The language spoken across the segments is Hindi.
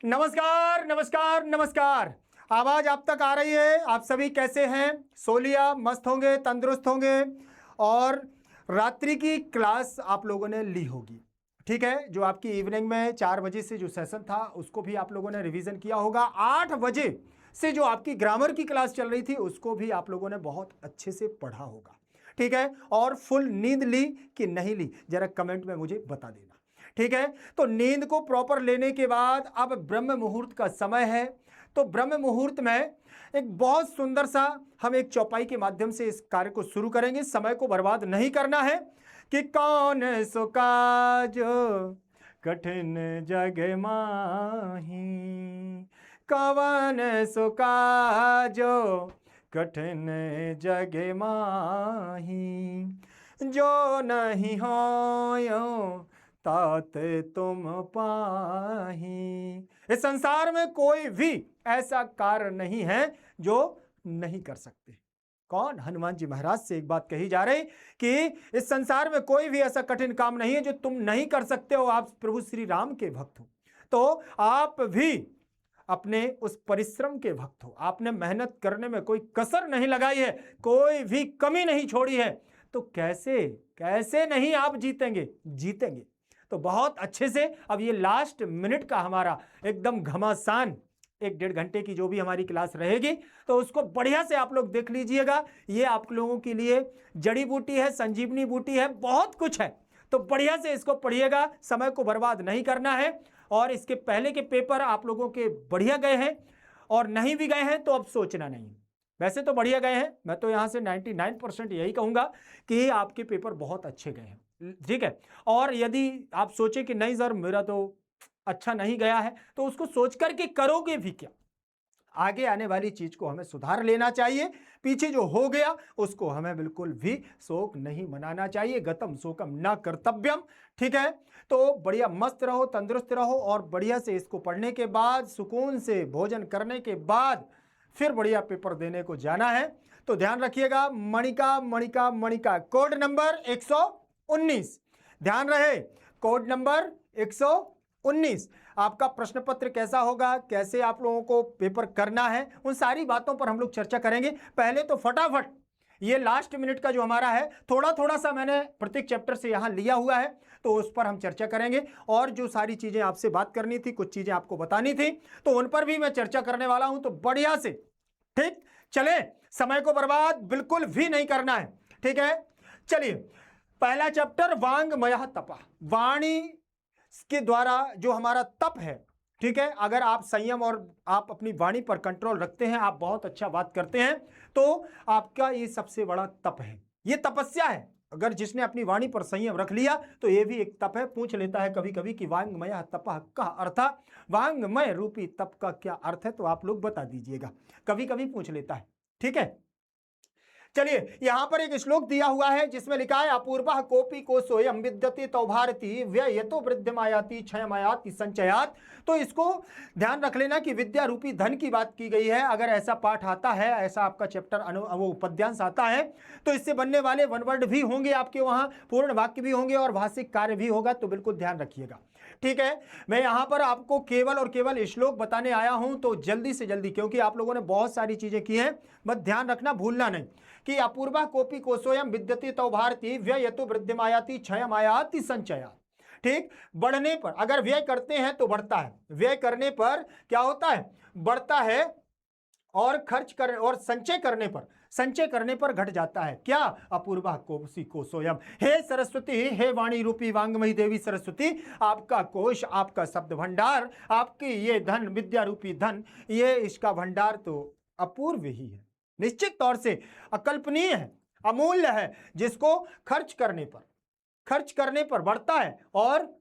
नमस्कार नमस्कार नमस्कार। आवाज आप तक आ रही है? आप सभी कैसे हैं? सो लिया, मस्त होंगे, तंदुरुस्त होंगे और रात्रि की क्लास आप लोगों ने ली होगी। ठीक है, जो आपकी इवनिंग में 4 बजे से जो सेशन था उसको भी आप लोगों ने रिवीजन किया होगा। 8 बजे से जो आपकी ग्रामर की क्लास चल रही थी उसको भी आप लोगों ने बहुत अच्छे से पढ़ा होगा। ठीक है, और फुल नींद ली कि नहीं ली जरा कमेंट में मुझे बता देना। ठीक है, तो नींद को प्रॉपर लेने के बाद अब ब्रह्म मुहूर्त का समय है। तो ब्रह्म मुहूर्त में एक बहुत सुंदर सा हम एक चौपाई के माध्यम से इस कार्य को शुरू करेंगे। समय को बर्बाद नहीं करना है कि कौन सो काज कठिन जग माही, कवन सो काज कठिन जग माही, जो नहीं हो तात तुम पाही। इस संसार में कोई भी ऐसा कार्य नहीं है जो नहीं कर सकते। कौन? हनुमान जी महाराज से एक बात कही जा रही कि इस संसार में कोई भी ऐसा कठिन काम नहीं है जो तुम नहीं कर सकते हो। आप प्रभु श्री राम के भक्त हो तो आप भी अपने उस परिश्रम के भक्त हो। आपने मेहनत करने में कोई कसर नहीं लगाई है, कोई भी कमी नहीं छोड़ी है, तो कैसे कैसे नहीं आप जीतेंगे? जीतेंगे तो बहुत अच्छे से। अब ये लास्ट मिनट का हमारा एकदम घमासान 1-1.5 घंटे की जो भी हमारी क्लास रहेगी तो उसको बढ़िया से आप लोग देख लीजिएगा। ये आप लोगों के लिए जड़ी बूटी है, संजीवनी बूटी है, बहुत कुछ है। तो बढ़िया से इसको पढ़िएगा, समय को बर्बाद नहीं करना है। और इसके पहले के पेपर आप लोगों के बढ़िया गए हैं और नहीं भी गए हैं तो अब सोचना नहीं। वैसे तो बढ़िया गए हैं, मैं तो यहां से 99% यही कहूंगा कि आपके पेपर बहुत अच्छे गए हैं। ठीक है, और यदि आप सोचे कि नहीं सर मेरा तो अच्छा नहीं गया है तो उसको सोच करके करोगे भी क्या? आगे आने वाली चीज को हमें सुधार लेना चाहिए। पीछे जो हो गया उसको हमें बिल्कुल भी शोक नहीं मनाना चाहिए। गतम शोकम न कर्तव्यम। ठीक है, तो बढ़िया मस्त रहो, तंदुरुस्त रहो और बढ़िया से इसको पढ़ने के बाद सुकून से भोजन करने के बाद फिर बढ़िया पेपर देने को जाना है। तो ध्यान रखिएगा, मणिका मणिका मणिका कोड नंबर 119। ध्यान रहे, कोड नंबर 119। आपका प्रश्न पत्र कैसा होगा, कैसे आप लोगों को पेपर करना है, उन सारी बातों पर हम लोग चर्चा करेंगे। पहले तो फटाफट ये लास्ट मिनट का जो हमारा है थोड़ा थोड़ा सा मैंने प्रत्येक चैप्टर से यहां लिया हुआ है तो उस पर हम चर्चा करेंगे। और जो सारी चीजें आपसे बात करनी थी, कुछ चीजें आपको बतानी थी तो उन पर भी मैं चर्चा करने वाला हूं। तो बढ़िया से ठीक चले, समय को बर्बाद बिल्कुल भी नहीं करना है। ठीक है, चलिए पहला चैप्टर वांगमयः तपः। वाणी के द्वारा जो हमारा तप है, ठीक है, अगर आप संयम और आप अपनी वाणी पर कंट्रोल रखते हैं, आप बहुत अच्छा बात करते हैं तो आपका ये सबसे बड़ा तप है, ये तपस्या है। अगर जिसने अपनी वाणी पर संयम रख लिया तो ये भी एक तप है। पूछ लेता है कभी कभी कि वांगमय तपः का अर्थ, वांगमय रूपी तप का क्या अर्थ है, तो आप लोग बता दीजिएगा। कभी कभी पूछ लेता है। ठीक है, चलिए यहां पर एक श्लोक दिया हुआ है जिसमें लिखा है अपूर्वः कोपी को सोयम विद्यते तो भारती व्ययतो वृद्धिमायाति क्षयमायाति संचयात। तो इसको ध्यान रख लेना कि विद्या रूपी धन की बात की गई है। अगर ऐसा पाठ आता है, ऐसा आपका चैप्टर वो उपद्यांश आता है तो इससे बनने वाले वन वर्ड भी होंगे आपके वहां, पूर्ण वाक्य भी होंगे और भाषिक कार्य भी होगा, तो बिल्कुल ध्यान रखिएगा। ठीक है, मैं यहां पर आपको केवल और केवल श्लोक बताने आया हूं तो जल्दी से जल्दी, क्योंकि आप लोगों ने बहुत सारी चीजें की हैं, बस ध्यान रखना भूलना नहीं कि अपूर्वा कोपी कोसोयम विद्यते तो भारती व्ययतो वृद्धिमायाति क्षयमायाति संचयात्। ठीक, बढ़ने पर अगर व्यय करते हैं तो बढ़ता है, व्यय करने पर क्या होता है, बढ़ता है, और खर्च कर और संचय करने पर घट जाता है। क्या? अपूर्वा कोसी कोसोयम। हे सरस्वती, हे वाणी रूपी वांगमयी देवी सरस्वती, आपका कोश, आपका शब्द भंडार, आपकी ये धन, विद्या रूपी धन, ये इसका भंडार तो अपूर्व ही है, निश्चित तौर से अकल्पनीय है, अमूल्य है, जिसको खर्च करने पर बढ़ता है और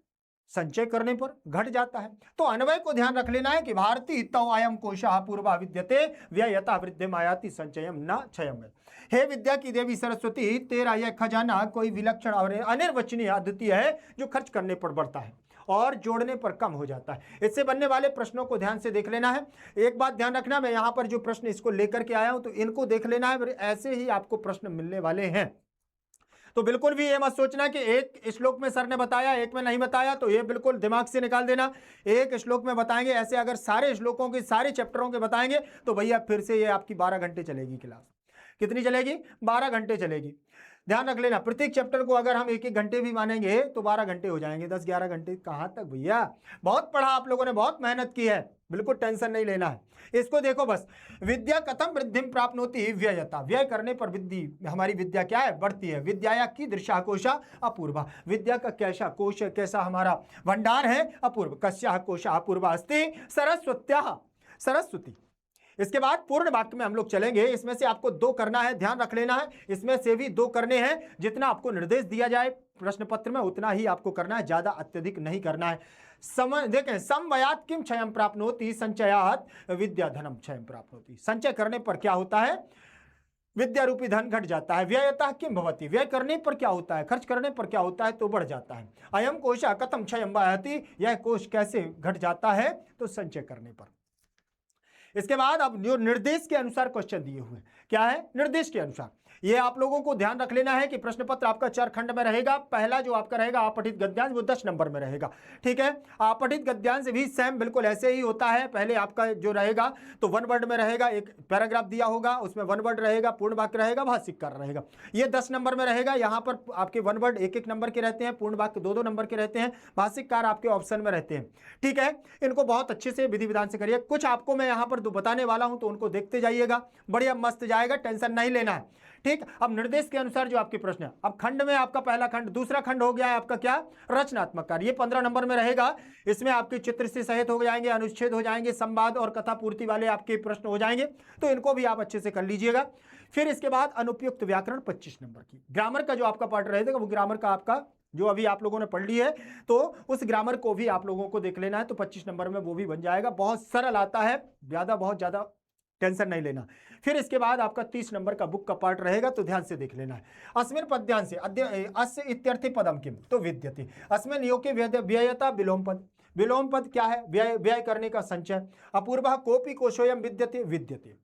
संचय करने पर घट जाता है। तो अन्वय को ध्यान रख लेना है कि भारती तौ अयम कोशः पूर्वा विद्यते व्ययता वृद्धिमायाति संचयम न क्षयम। हे विद्या की देवी सरस्वती, तेरा यह खजाना कोई विलक्षण और अनिर्वचनीय अद्वितीय है जो खर्च करने पर बढ़ता है और जोड़ने पर कम हो जाता है। इससे बनने वाले प्रश्नों को ध्यान से देख लेना है। एक बात ध्यान रखना, मैं यहां पर जो प्रश्न इसको लेकर के आया हूं तो इनको देख लेना है, ऐसे ही आपको प्रश्न मिलने वाले हैं। तो बिल्कुल भी ये मत सोचना कि एक श्लोक में सर ने बताया एक में नहीं बताया, तो ये बिल्कुल दिमाग से निकाल देना। एक श्लोक में बताएंगे, ऐसे अगर सारे श्लोकों के सारे चैप्टरों के बताएंगे तो भैया फिर से ये आपकी 12 घंटे चलेगी क्लास। कितनी चलेगी? 12 घंटे चलेगी। ध्यान रख लेना, प्रत्येक चैप्टर को अगर हम एक एक घंटे भी मानेंगे तो 12 घंटे हो जाएंगे। 10-11 घंटे कहाँ तक भैया? बहुत पढ़ा आप लोगों ने, बहुत मेहनत की है, बिल्कुल टेंशन नहीं लेना है। इसको देखो बस, विद्या कथम वृद्धि प्राप्नोति व्ययता, व्यय करने पर वृद्धि, हमारी विद्या क्या है? बढ़ती है। विद्याया की दृशा कोशा अपूर्वा, विद्या का कैसा कोश, कैसा हमारा भंडार है? अपूर्व। कस्या कोशा अपूर्वा अस्ति सरस्वत्या, सरस्वती। इसके बाद पूर्ण वाक्य में हम लोग चलेंगे। इसमें से आपको 2 करना है, ध्यान रख लेना है। इसमें से भी 2 करने हैं। जितना आपको निर्देश दिया जाए प्रश्न पत्र में उतना ही आपको करना है, ज्यादा अत्यधिक नहीं करना है। देखें, समवयात किम क्षयम प्राप्नोति संचयात विद्या धनम क्षयम प्राप्नोति। संचय करने पर क्या होता है? विद्या रूपी धन घट जाता है। व्ययतः किम भवति, व्यय करने पर क्या होता है? खर्च करने पर क्या होता है? तो बढ़ जाता है। अयम कोशा कथम क्षयम वहति, यह कोश कैसे घट जाता है? तो संचय करने पर। इसके बाद अब जो निर्देश के अनुसार क्वेश्चन दिए हुए, क्या है? निर्देश के अनुसार। ये आप लोगों को ध्यान रख लेना है कि प्रश्न पत्र आपका 4 खंड में रहेगा। पहला जो आपका रहेगा अपठित गद्यांश, वो 10 नंबर में रहेगा, ठीक है। अपठित गद्यांश भी सेम बिल्कुल ऐसे ही होता है। पहले आपका जो रहेगा तो 1 वर्ड में रहेगा, एक पैराग्राफ दिया होगा, उसमें 1 वर्ड रहेगा, पूर्ण वाक्य रहेगा, भाषिक कार्य रहेगा। ये 10 नंबर में रहेगा। यहाँ पर आपके 1 वर्ड 1-1 नंबर के रहते हैं, पूर्ण वाक्य 2-2 नंबर के रहते हैं, भाषिक कार्य आपके ऑप्शन में रहते हैं, ठीक है। इनको बहुत अच्छे से विधि विधान से करिए। कुछ आपको मैं यहाँ पर बताने वाला हूँ तो उनको देखते जाइएगा, बढ़िया मस्त जाएगा, टेंशन नहीं लेना है, ठीक। अब निर्देश के अनुसार जो आपके प्रश्न है, अब खंड में आपका पहला खंड, दूसरा खंड हो गया है आपका क्या? रचनात्मक कार्य। ये 15 नंबर में रहेगा। इसमें आपके चित्र से सहित हो जाएंगे, अनुच्छेद हो जाएंगे, संवाद और कथा पूर्ति वाले आपके प्रश्न हो जाएंगे, तो इनको भी आप अच्छे से कर लीजिएगा। फिर इसके बाद अनुपयुक्त व्याकरण 25 नंबर की। ग्रामर का जो आपका पार्ट रहेगा वो ग्रामर का आपका जो अभी आप लोगों ने पढ़ ली है, तो उस ग्रामर को भी आप लोगों को देख लेना है, तो 25 नंबर में वो भी बन जाएगा। बहुत सरल आता है, बहुत ज्यादा टेंशन नहीं लेना। फिर इसके बाद आपका 30 नंबर का बुक का पार्ट रहेगा, तो ध्यान से देख लेना है। अस्मिन पद्यांश अस्य इत्यर्थी पदम किम, तो विद्यते। अस्मिन योगे व्ययता विलोम पद। विलोम पद क्या है? व्यय करने का संचय। अपूर्व कोपी कोशोयम विद्यते, विद्यते।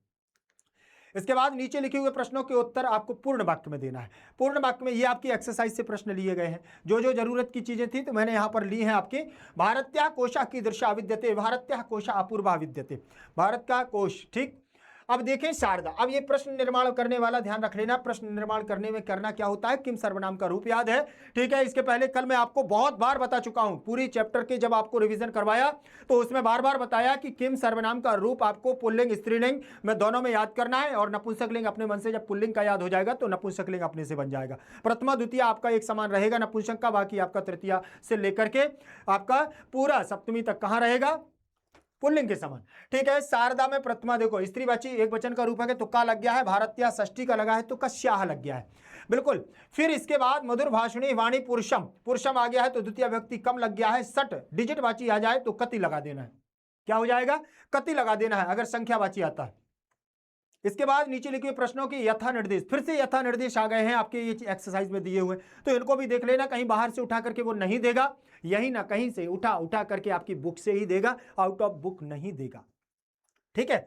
इसके बाद नीचे लिखे हुए प्रश्नों के उत्तर आपको पूर्ण वाक्य में देना है। पूर्ण वाक्य में ये आपकी एक्सरसाइज से प्रश्न लिए गए हैं, जो जो जरूरत की चीजें थी तो मैंने यहाँ पर ली हैं आपकी। भारत्या कोशा कीदृशा विद्यते, भारत्या कोशा अपूर्वा विद्यते। भारत का कोश, ठीक। अब देखें शारदा, अब ये प्रश्न निर्माण करने वाला ध्यान रख लेना। प्रश्न निर्माण करने में करना क्या होता है? किम सर्वनाम का रूप याद है, ठीक है। इसके पहले कल मैं आपको बहुत बार बता चुका हूं, पूरी चैप्टर के जब आपको रिवीजन करवाया तो उसमें बार बार बताया कि किम सर्वनाम का रूप आपको पुल्लिंग स्त्रीलिंग में दोनों में याद करना है, और नपुंसकलिंग अपने मन से। जब पुल्लिंग का याद हो जाएगा तो नपुंसकलिंग अपने से बन जाएगा। प्रथमा द्वितीय आपका एक समान रहेगा नपुंसक का, बाकी आपका तृतीया से लेकर के आपका पूरा सप्तमी तक कहां रहेगा? पुल्लिंग के समान, ठीक है। शारदा में प्रथमा देखो स्त्रीवाची एक वचन का रूप है, तो का लग गया है। भारत्या षष्ठी का लगा है तो कस्याह लग गया है, बिल्कुल। फिर इसके बाद मधुर भाषणी वाणी पुरुषम, पुरुषम आ गया है तो द्वितीय व्यक्ति कम लग गया है। सट डिजिटवाची आ जाए तो कति लगा देना है। क्या हो जाएगा? कति लगा देना है अगर संख्यावाची आता है। इसके बाद नीचे लिखे हुए प्रश्नों के यथा निर्देश, फिर से यथा निर्देश आ गए हैं आपके ये एक्सरसाइज में दिए हुए, तो इनको भी देख लेना। कहीं बाहर से उठा करके वो नहीं देगा, यही ना कहीं से उठा करके आपकी बुक से ही देगा, आउट ऑफ बुक नहीं देगा, ठीक है।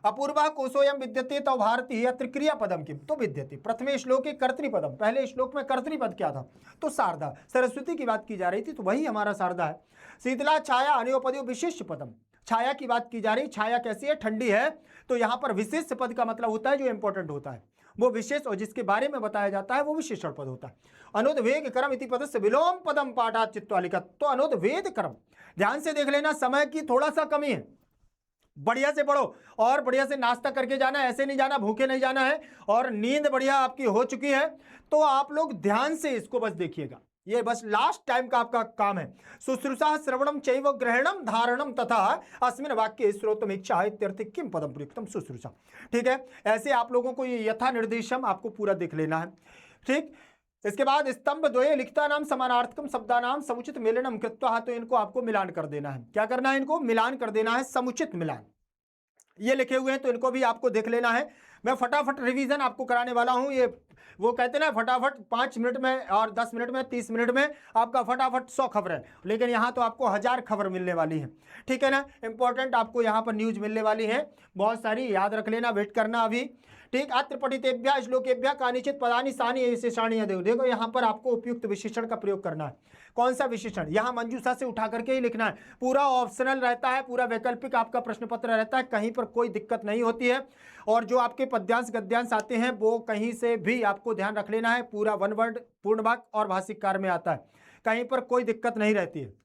अपूर्वा कोशोयम विद्यते तो भारतीय त्रिक्रिया पदम किम, तो विद्यते। प्रथमे श्लोक कर्तृपदम, पहले श्लोक में कर्तृपद क्या था? तो शारदा, सरस्वती की बात की जा रही थी, तो वही हमारा शारदा है। शीतला छाया अनियोपदयो विशिष्ट पदम, छाया की बात की जा रही। छाया कैसी है? ठंडी है। तो यहां पर विशेष पद का मतलब होता है जो इंपॉर्टेंट होता है, वो विशेष, और जिसके बारे में बताया जाता है वो विशेषण पद होता है। अनुद्वेग कर्म इति पदस्य विलोम पदम पाठात चित्वालिकत, तो अनुद्वेग कर्म, ध्यान से देख लेना, समय की थोड़ा सा कमी है, बढ़िया से पढ़ो और बढ़िया से नाश्ता करके जाना, ऐसे नहीं जाना, भूखे नहीं जाना है। और नींद बढ़िया आपकी हो चुकी है तो आप लोग ध्यान से इसको बस देखिएगा, ये बस लास्ट टाइम का आपका काम है। शुश्रूषा श्रवणम चैव ग्रहणम धारणम तथा अस्मिन वाक्ये श्रोतम इच्छा इत्यर्थ किम पदम प्रयुक्तम शुश्रूषा, ठीक है। ऐसे आप लोगों को ये यथा निर्देशम आपको पूरा देख लेना है, ठीक। इसके बाद स्तंभ द्वये लिखता नाम समानार्थकम शब्दानाम समुचित मिलनम कृत्वा, तो इनको आपको मिलान कर देना है। क्या करना है? इनको मिलान कर देना है, समुचित मिलान। ये लिखे हुए हैं तो इनको भी आपको देख लेना है। मैं फटाफट रिवीजन आपको कराने वाला हूं। ये वो कहते ना फटाफट 5 मिनट में और 10 मिनट में 30 मिनट में आपका फटाफट 100 खबरें, लेकिन यहाँ तो आपको 1000 खबर मिलने वाली है। ठीक है ना, इंपॉर्टेंट आपको यहाँ पर न्यूज मिलने वाली है बहुत सारी, याद रख लेना, वेट करना अभी। ठीक, अत्र पठितेभ्यः श्लोकेभ्यः कानिचित पदानि सानि विशेषाणि। देखो यहाँ पर आपको उपयुक्त विशेषण का प्रयोग करना है। कौन सा विशेषण? यहाँ मंजूषा से उठा करके ही लिखना है, पूरा ऑप्शनल रहता है, पूरा वैकल्पिक आपका प्रश्न पत्र रहता है, कहीं पर कोई दिक्कत नहीं होती है। और जो आपके पद्यांश गद्यांश आते हैं वो कहीं से भी आपको ध्यान रख लेना है, पूरा वन वर्ड पूर्ण वाक्य और भाषिककार में आता है, कहीं पर कोई दिक्कत नहीं रहती है।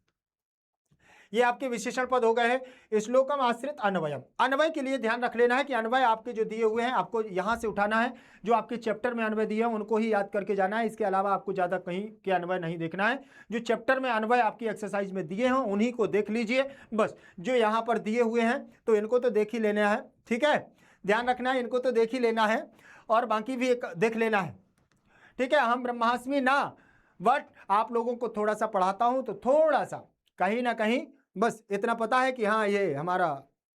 ये आपके विशेषण पद हो गए हैं। श्लोकम आश्रित अन्वयम, अन्वय के लिए ध्यान रख लेना है कि अन्वय आपके जो दिए हुए हैं आपको यहाँ से उठाना है, जो आपके चैप्टर में अन्वय दिए हैं उनको ही याद करके जाना है। इसके अलावा आपको ज़्यादा कहीं के अन्वय नहीं देखना है। जो चैप्टर में अन्वय आपकी एक्सरसाइज में दिए हैं उन्हीं को देख लीजिए बस। जो यहाँ पर दिए हुए हैं तो इनको तो देख ही लेना है, ठीक है, ध्यान रखना है, इनको तो देख ही लेना है और बाकी भी एक देख लेना है। ठीक है, हम ब्रह्मास्मि ना, बट आप लोगों को थोड़ा सा पढ़ाता हूँ तो थोड़ा सा कहीं ना कहीं बस इतना पता है कि हाँ ये हमारा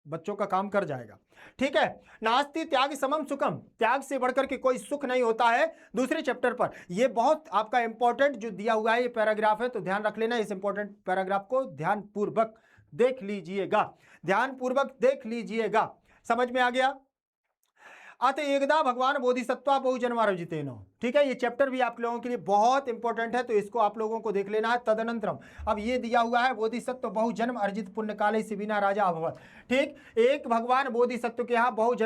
बच्चों का काम कर जाएगा। ठीक है, नास्ति त्याग समम सुखम, त्याग से बढ़कर के कोई सुख नहीं होता है। दूसरे चैप्टर पर ये बहुत आपका इंपॉर्टेंट जो दिया हुआ है ये पैराग्राफ है, तो ध्यान रख लेना। इस इंपॉर्टेंट पैराग्राफ को ध्यान पूर्वक देख लीजिएगा, ध्यान पूर्वक देख लीजिएगा। समझ में आ गया? अत एकदा भगवान बोधिसत्वा बहुजन्मार्जितेन। ठीक है, ये चैप्टर भी आप लोगों के लिए बहुत इंपॉर्टेंट है, तो इसको आप लोगों को देख लेना है। तदनंतरम, अब ये दिया हुआ है बोधिसत्व बहुजन्म अर्जित पुण्य काले शिविना राजा अभवत। ठीक, एक भगवान बोधिसत्व के यहाँ बहुत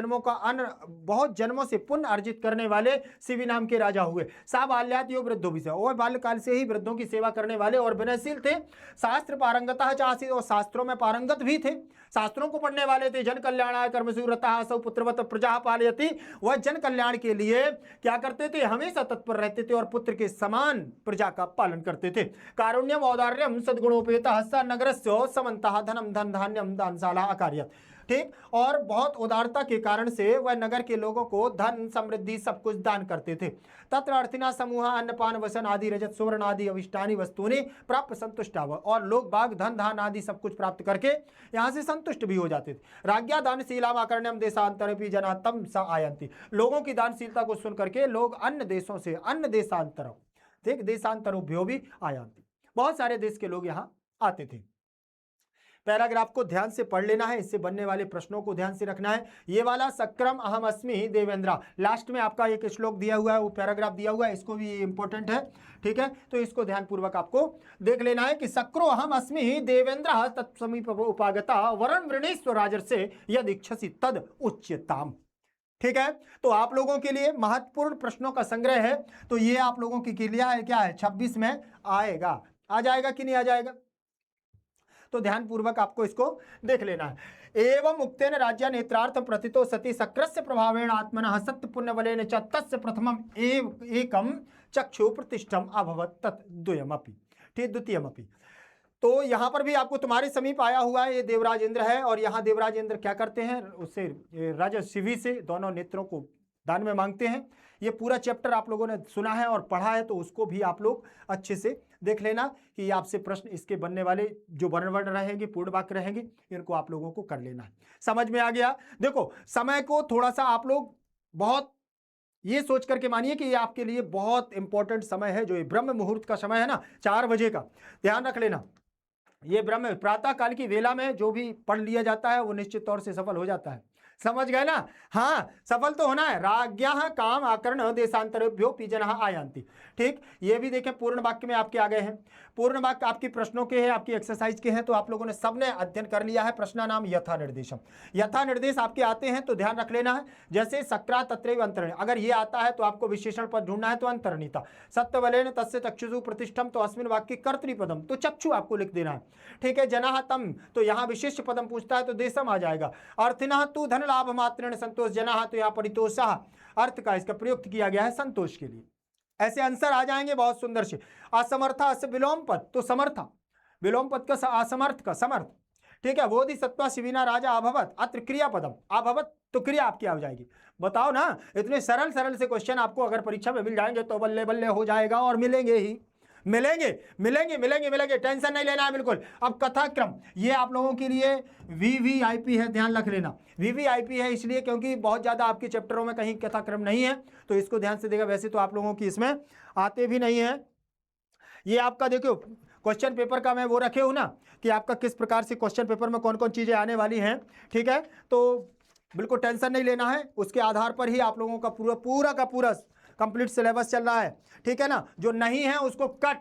जन्मों से पुण्य अर्जित करने वाले शिवी नाम के राजा हुए। सा बाल्यात यो वृद्धो भी, और बाल्यकाल से ही वृद्धों की सेवा करने वाले और विनयशील थे। शास्त्र पारंगता चासी, और शास्त्रों में पारंगत भी थे, शास्त्रों को पढ़ने वाले थे। जन कल्याणाय कर्मसु रतः सौ पुत्रवत प्रजा पालयति, वह जन कल्याण के लिए क्या करते थे? हमेशा तत्पर रहते थे और पुत्र के समान प्रजा का पालन करते थे। कारुण्यम औदार्यम सद्गुणोपेतः स नगरस्य समन्तः धनम धन धान्यम दानशाला अकार्यत। ठीक, और बहुत उदारता के कारण से वह नगर के लोगों को धन समृद्धि सब कुछ दान करते थे। तत्र अर्थिना समूह अन्नपान वसन आदि रजत सुवर्ण आदि अविष्टानि वस्तुनि प्राप्त संतुष्टाव, और लोग बाग धन धान आदि सब कुछ प्राप्त करके यहाँ से संतुष्ट भी हो जाते थे। राज्ञा दानशीलाम आकर्ण्यम देशांतरपि जना तम स आयंती, लोगों की दानशीलता को सुन करके लोग अन्य देशों से, अन्य देशांतरों, ठीक, देशांतरोभ्यो भी आयंती, बहुत सारे देश के लोग यहाँ आते थे। पैराग्राफ को ध्यान से पढ़ लेना है, इससे बनने वाले प्रश्नों को ध्यान से रखना है। ये वाला सक्क्रम अहम अस्मि देवेंद्रा, लास्ट में आपका एक श्लोक दिया हुआ है, वो पैराग्राफ दिया हुआ है, इसको भी इंपॉर्टेंट है। ठीक है, तो इसको ध्यान पूर्वक आपको देख लेना है कि सक्रो अहम अस्मि देवेंद्र तत्समीप उपागता वरण वृणेश्वर राजर से यद इच्छसि तद उच्यताम। ठीक है, तो आप लोगों के लिए महत्वपूर्ण प्रश्नों का संग्रह है, तो ये आप लोगों की क्रिया है, क्या है, 26 में आएगा, आ जाएगा कि नहीं आ जाएगा? तो ध्यान पूर्वक आपको इसको देख लेना है। एवं मुक्तेन राज्य नेत्रार्थ प्रतितो सति सक्रस्य प्रभावेण आत्मनः सत्य पुण्य बलेन च तस्य प्रथमम एकम चक्षु प्रतिष्ठम अभवत तत् द्वयमपि, ठीक, द्वितीयमपि। तो यहाँ पर भी आपको तुम्हारे समीप आया हुआ है, ये देवराज इंद्र है, और यहाँ देवराज इंद्र क्या करते हैं, उससे राजा शिवी से दोनों नेत्रों को दान में मांगते हैं। ये पूरा चैप्टर आप लोगों ने सुना है और पढ़ा है, तो उसको भी आप लोग अच्छे से देख लेना कि आपसे प्रश्न इसके बनने वाले जो वर्ण रहेंगे, पूर्ण वाक्य रहेंगे, इनको आप लोगों को कर लेना है। समझ में आ गया? देखो, समय को थोड़ा सा आप लोग बहुत ये सोच करके मानिए कि ये आपके लिए बहुत इंपॉर्टेंट समय है, जो ये ब्रह्म मुहूर्त का समय है ना, 4 बजे का, ध्यान रख लेना। ये ब्रह्म प्रातः काल की वेला में जो भी पढ़ लिया जाता है वो निश्चित तौर से सफल हो जाता है। समझ गए ना? हाँ, सफल तो होना है। राज्ञः काम आकर्ण देशांतरेभ्यो पिजनः आयन्ति। ठीक, ये भी देखें पूर्ण वाक्य में आपके आ गए हैं। पूर्ण वाक्य आपकी प्रश्नों के हैं, आपकी एक्सरसाइज के हैं, तो आप लोगों ने सबने अध्ययन कर लिया है। प्रश्न नाम यथा निर्देशम, यथा निर्देश आपके आते हैं तो ध्यान रख लेना है। जैसे सक्रा तत्रैव अंतरणी, अगर ये आता है तो आपको विशेषण पद ढूंढना है, तो अंतरणीता। सत्य बलेन तस्य चक्षुषु प्रतिष्ठम, तो अस्मिन वाक्य कर्तृपदम, तो चक्षु आपको लिख देना है। ठीक है, जनाः तम, तो यहाँ विशेष पदम पूछता है तो देशम आ जाएगा। अर्थिनः तु धन लाभ मात्रेण संतोष जनाः, तो यहाँ परितोषः अर्थ का इसका प्रयुक्त किया गया है संतोष के लिए। ऐसे आंसर आ जाएंगे बहुत सुंदर से। असमर्था से विलोम पद, तो समर्था, विलोम पद का असमर्थ का समर्थ। ठीक है, बोधिसत्वा शिविना राजा अभवत, अत्र क्रिया पदम अभवत, तो क्रिया आपकी आ जाएगी। बताओ ना, इतने सरल सरल से क्वेश्चन आपको अगर परीक्षा में मिल जाएंगे तो बल्ले बल्ले हो जाएगा, और मिलेंगे ही, मिलेंगे मिलेंगे मिलेंगे मिलेंगे, टेंशन नहीं लेना है बिल्कुल। अब कथाक्रम, ये आप लोगों के लिए वीवीआईपी है, ध्यान रख लेना। वीवीआईपी है इसलिए क्योंकि बहुत ज़्यादा आपके चैप्टरों में कहीं कथाक्रम नहीं है, तो इसको ध्यान से देखा। वैसे तो आप लोगों की इसमें आते भी नहीं है। ये आपका देखो क्वेश्चन पेपर का मैं वो रखे हूँ ना कि आपका किस प्रकार से क्वेश्चन पेपर में कौन कौन चीज़ें आने वाली हैं, ठीक है। तो बिल्कुल टेंशन नहीं लेना है, उसके आधार पर ही आप लोगों का पूरा का पूरा कंप्लीट सिलेबस चल रहा है, ठीक है ना। जो नहीं है उसको कट,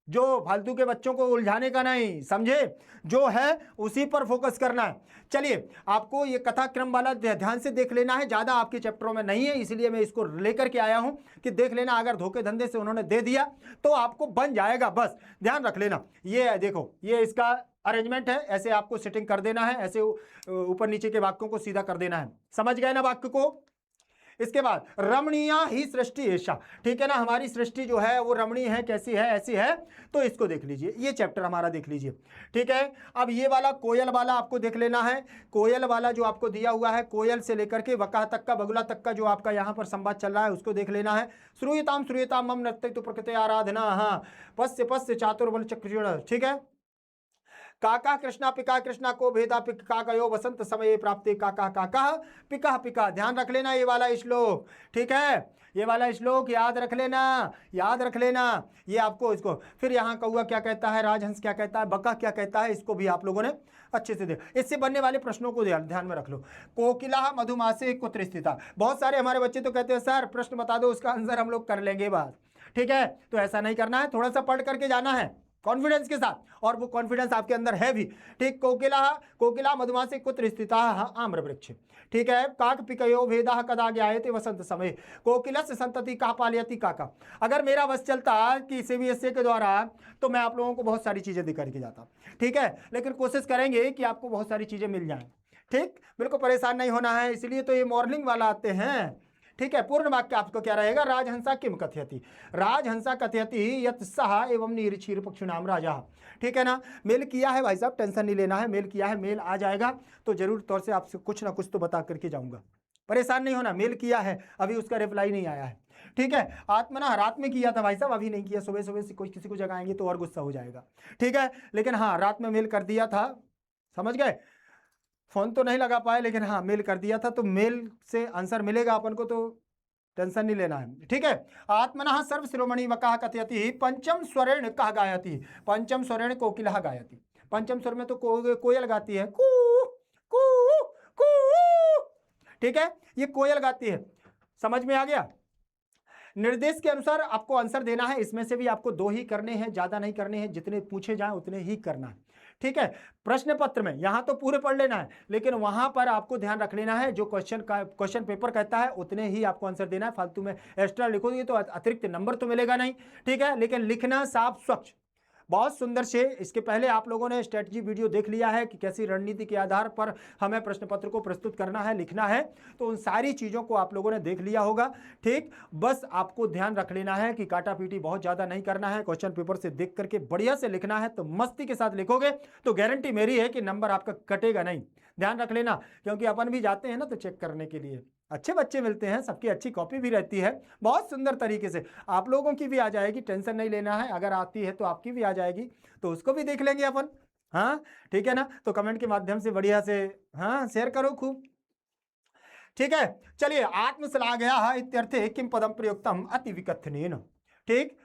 जो फालतू के बच्चों को उलझाने का नहीं, समझे, जो है उसी पर फोकस करना है। चलिए, आपको ये कथाक्रम वाला ध्यान से देख लेना है, ज़्यादा आपके चैप्टरों में नहीं है, इसलिए मैं इसको लेकर के आया हूं कि देख लेना। अगर धोखे धंधे से उन्होंने दे दिया तो आपको बन जाएगा, बस ध्यान रख लेना। ये देखो, ये इसका अरेंजमेंट है, ऐसे आपको सेटिंग कर देना है, ऐसे ऊपर नीचे के वाक्यों को सीधा कर देना है, समझ गए ना वाक्य को। इसके बाद रमणीय ही सृष्टि ऐसा, ठीक है ना। हमारी सृष्टि जो है वो रमणीय है, कैसी है, ऐसी है, तो इसको देख लीजिए, ये चैप्टर हमारा देख लीजिए, ठीक है। अब ये वाला कोयल वाला आपको देख लेना है। कोयल वाला जो आपको दिया हुआ है, कोयल से लेकर के वकाह तक का, बगुला तक का जो आपका यहाँ पर संवाद चल रहा है, उसको देख लेना है। श्रूयताम मम नृत्य तो प्रकृति आराधना, हाँ, पश्य पश्य चातुर्बल चक्र, ठीक है। काका कृष्णा पिका कृष्णा को भेदा पिक काकयो वसंत समय प्राप्ति काका काका पिका पिका, ध्यान रख लेना ये वाला श्लोक, ठीक है। ये वाला श्लोक याद रख लेना, याद रख लेना ये आपको। इसको फिर यहाँ कौआ क्या कहता है, राजहंस क्या कहता है, बका क्या कहता है, इसको भी आप लोगों ने अच्छे से देख। इससे बनने वाले प्रश्नों को ध्यान में रख लो। कोकिला मधुमासे कुत्र स्थिता, बहुत सारे हमारे बच्चे तो कहते हैं सर प्रश्न बता दो, उसका आंसर हम लोग कर लेंगे बात, ठीक है। तो ऐसा नहीं करना है, थोड़ा सा पढ़ करके जाना है कॉन्फिडेंस के साथ, और वो कॉन्फिडेंस आपके अंदर है भी, ठीक। कोकिला मधुमासे कुत्र स्थिता आम्र वृक्ष, ठीक है। काक पिकयो भेदा कदा ज्ञायते वसंत समय, कोकिलस्य संतति का पालयति काका। अगर मेरा बस चलता कि सीबीएसई के द्वारा तो मैं आप लोगों को बहुत सारी चीजें दिखा के जाता, ठीक है। लेकिन कोशिश करेंगे कि आपको बहुत सारी चीजें मिल जाएं, ठीक। बिल्कुल परेशान नहीं होना है, इसलिए तो ये मॉर्निंग वाला आते हैं, ठीक है। पूर्ण वाक्य आपको क्या रहेगा, राजहंसा किम कथयति, राजहंसा कथयति यत् सह एवं नीरक्षीर पक्षिणाम राजा, ठीक है ना। मेल किया है भाई साहब, टेंशन नहीं लेना है, मेल किया है, मेल आ जाएगा तो जरूर तौर से आपसे कुछ ना कुछ तो बता करके जाऊंगा, परेशान नहीं होना। मेल किया है, अभी उसका रिप्लाई नहीं आया है, ठीक है। आत्मना रात में किया था भाई साहब, अभी नहीं किया, सुबह सुबह से कोई किसी को जगाएंगे तो और गुस्सा हो जाएगा, ठीक है। लेकिन हाँ, रात में मेल कर दिया था, समझ गए। फोन तो नहीं लगा पाए, लेकिन हाँ मेल कर दिया था, तो मेल से आंसर मिलेगा अपन को, तो टेंशन नहीं लेना है, ठीक है। आत्मनः सर्व शिरोमणि वकाह कथयति पंचम स्वरेण कह गायति, पंचम स्वरेण कोकिलः गायति। पंचम स्वर में तो कोयल गाती है, कू कू कू, ठीक है, ये कोयल गाती है, समझ में आ गया। निर्देश के अनुसार आपको आंसर देना है, इसमें से भी आपको 2 ही करने हैं, ज्यादा नहीं करने हैं, जितने पूछे जाएं उतने ही करना है, ठीक है। प्रश्न पत्र में यहां तो पूरे पढ़ लेना है, लेकिन वहां पर आपको ध्यान रख लेना है जो क्वेश्चन पेपर कहता है उतने ही आपको आंसर देना है। फालतू में एक्स्ट्रा लिखोगे तो अतिरिक्त नंबर तो मिलेगा नहीं, ठीक है। लेकिन लिखना साफ स्वच्छ, बहुत सुंदर से। इसके पहले आप लोगों ने स्ट्रेटजी वीडियो देख लिया है कि कैसी रणनीति के आधार पर हमें प्रश्न पत्र को प्रस्तुत करना है, लिखना है, तो उन सारी चीज़ों को आप लोगों ने देख लिया होगा, ठीक। बस आपको ध्यान रख लेना है कि काटा पीटी बहुत ज़्यादा नहीं करना है, क्वेश्चन पेपर से देख करके बढ़िया से लिखना है, तो मस्ती के साथ लिखोगे तो गारंटी मेरी है कि नंबर आपका कटेगा नहीं। ध्यान रख लेना, क्योंकि अपन भी जाते हैं ना तो चेक करने के लिए, अच्छे बच्चे मिलते हैं, सबकी अच्छी कॉपी भी रहती है, बहुत सुंदर तरीके से। आप लोगों की भी आ जाएगी, टेंशन नहीं लेना है, अगर आती है तो आपकी भी आ जाएगी, तो उसको भी देख लेंगे अपन, हाँ ठीक है ना। तो कमेंट के माध्यम से बढ़िया से हाँ शेयर करो खूब, ठीक है। चलिए, आत्मश्लाघया इत्यर्थे किम पदम प्रयुक्तम अति विकथनेन, ठीक,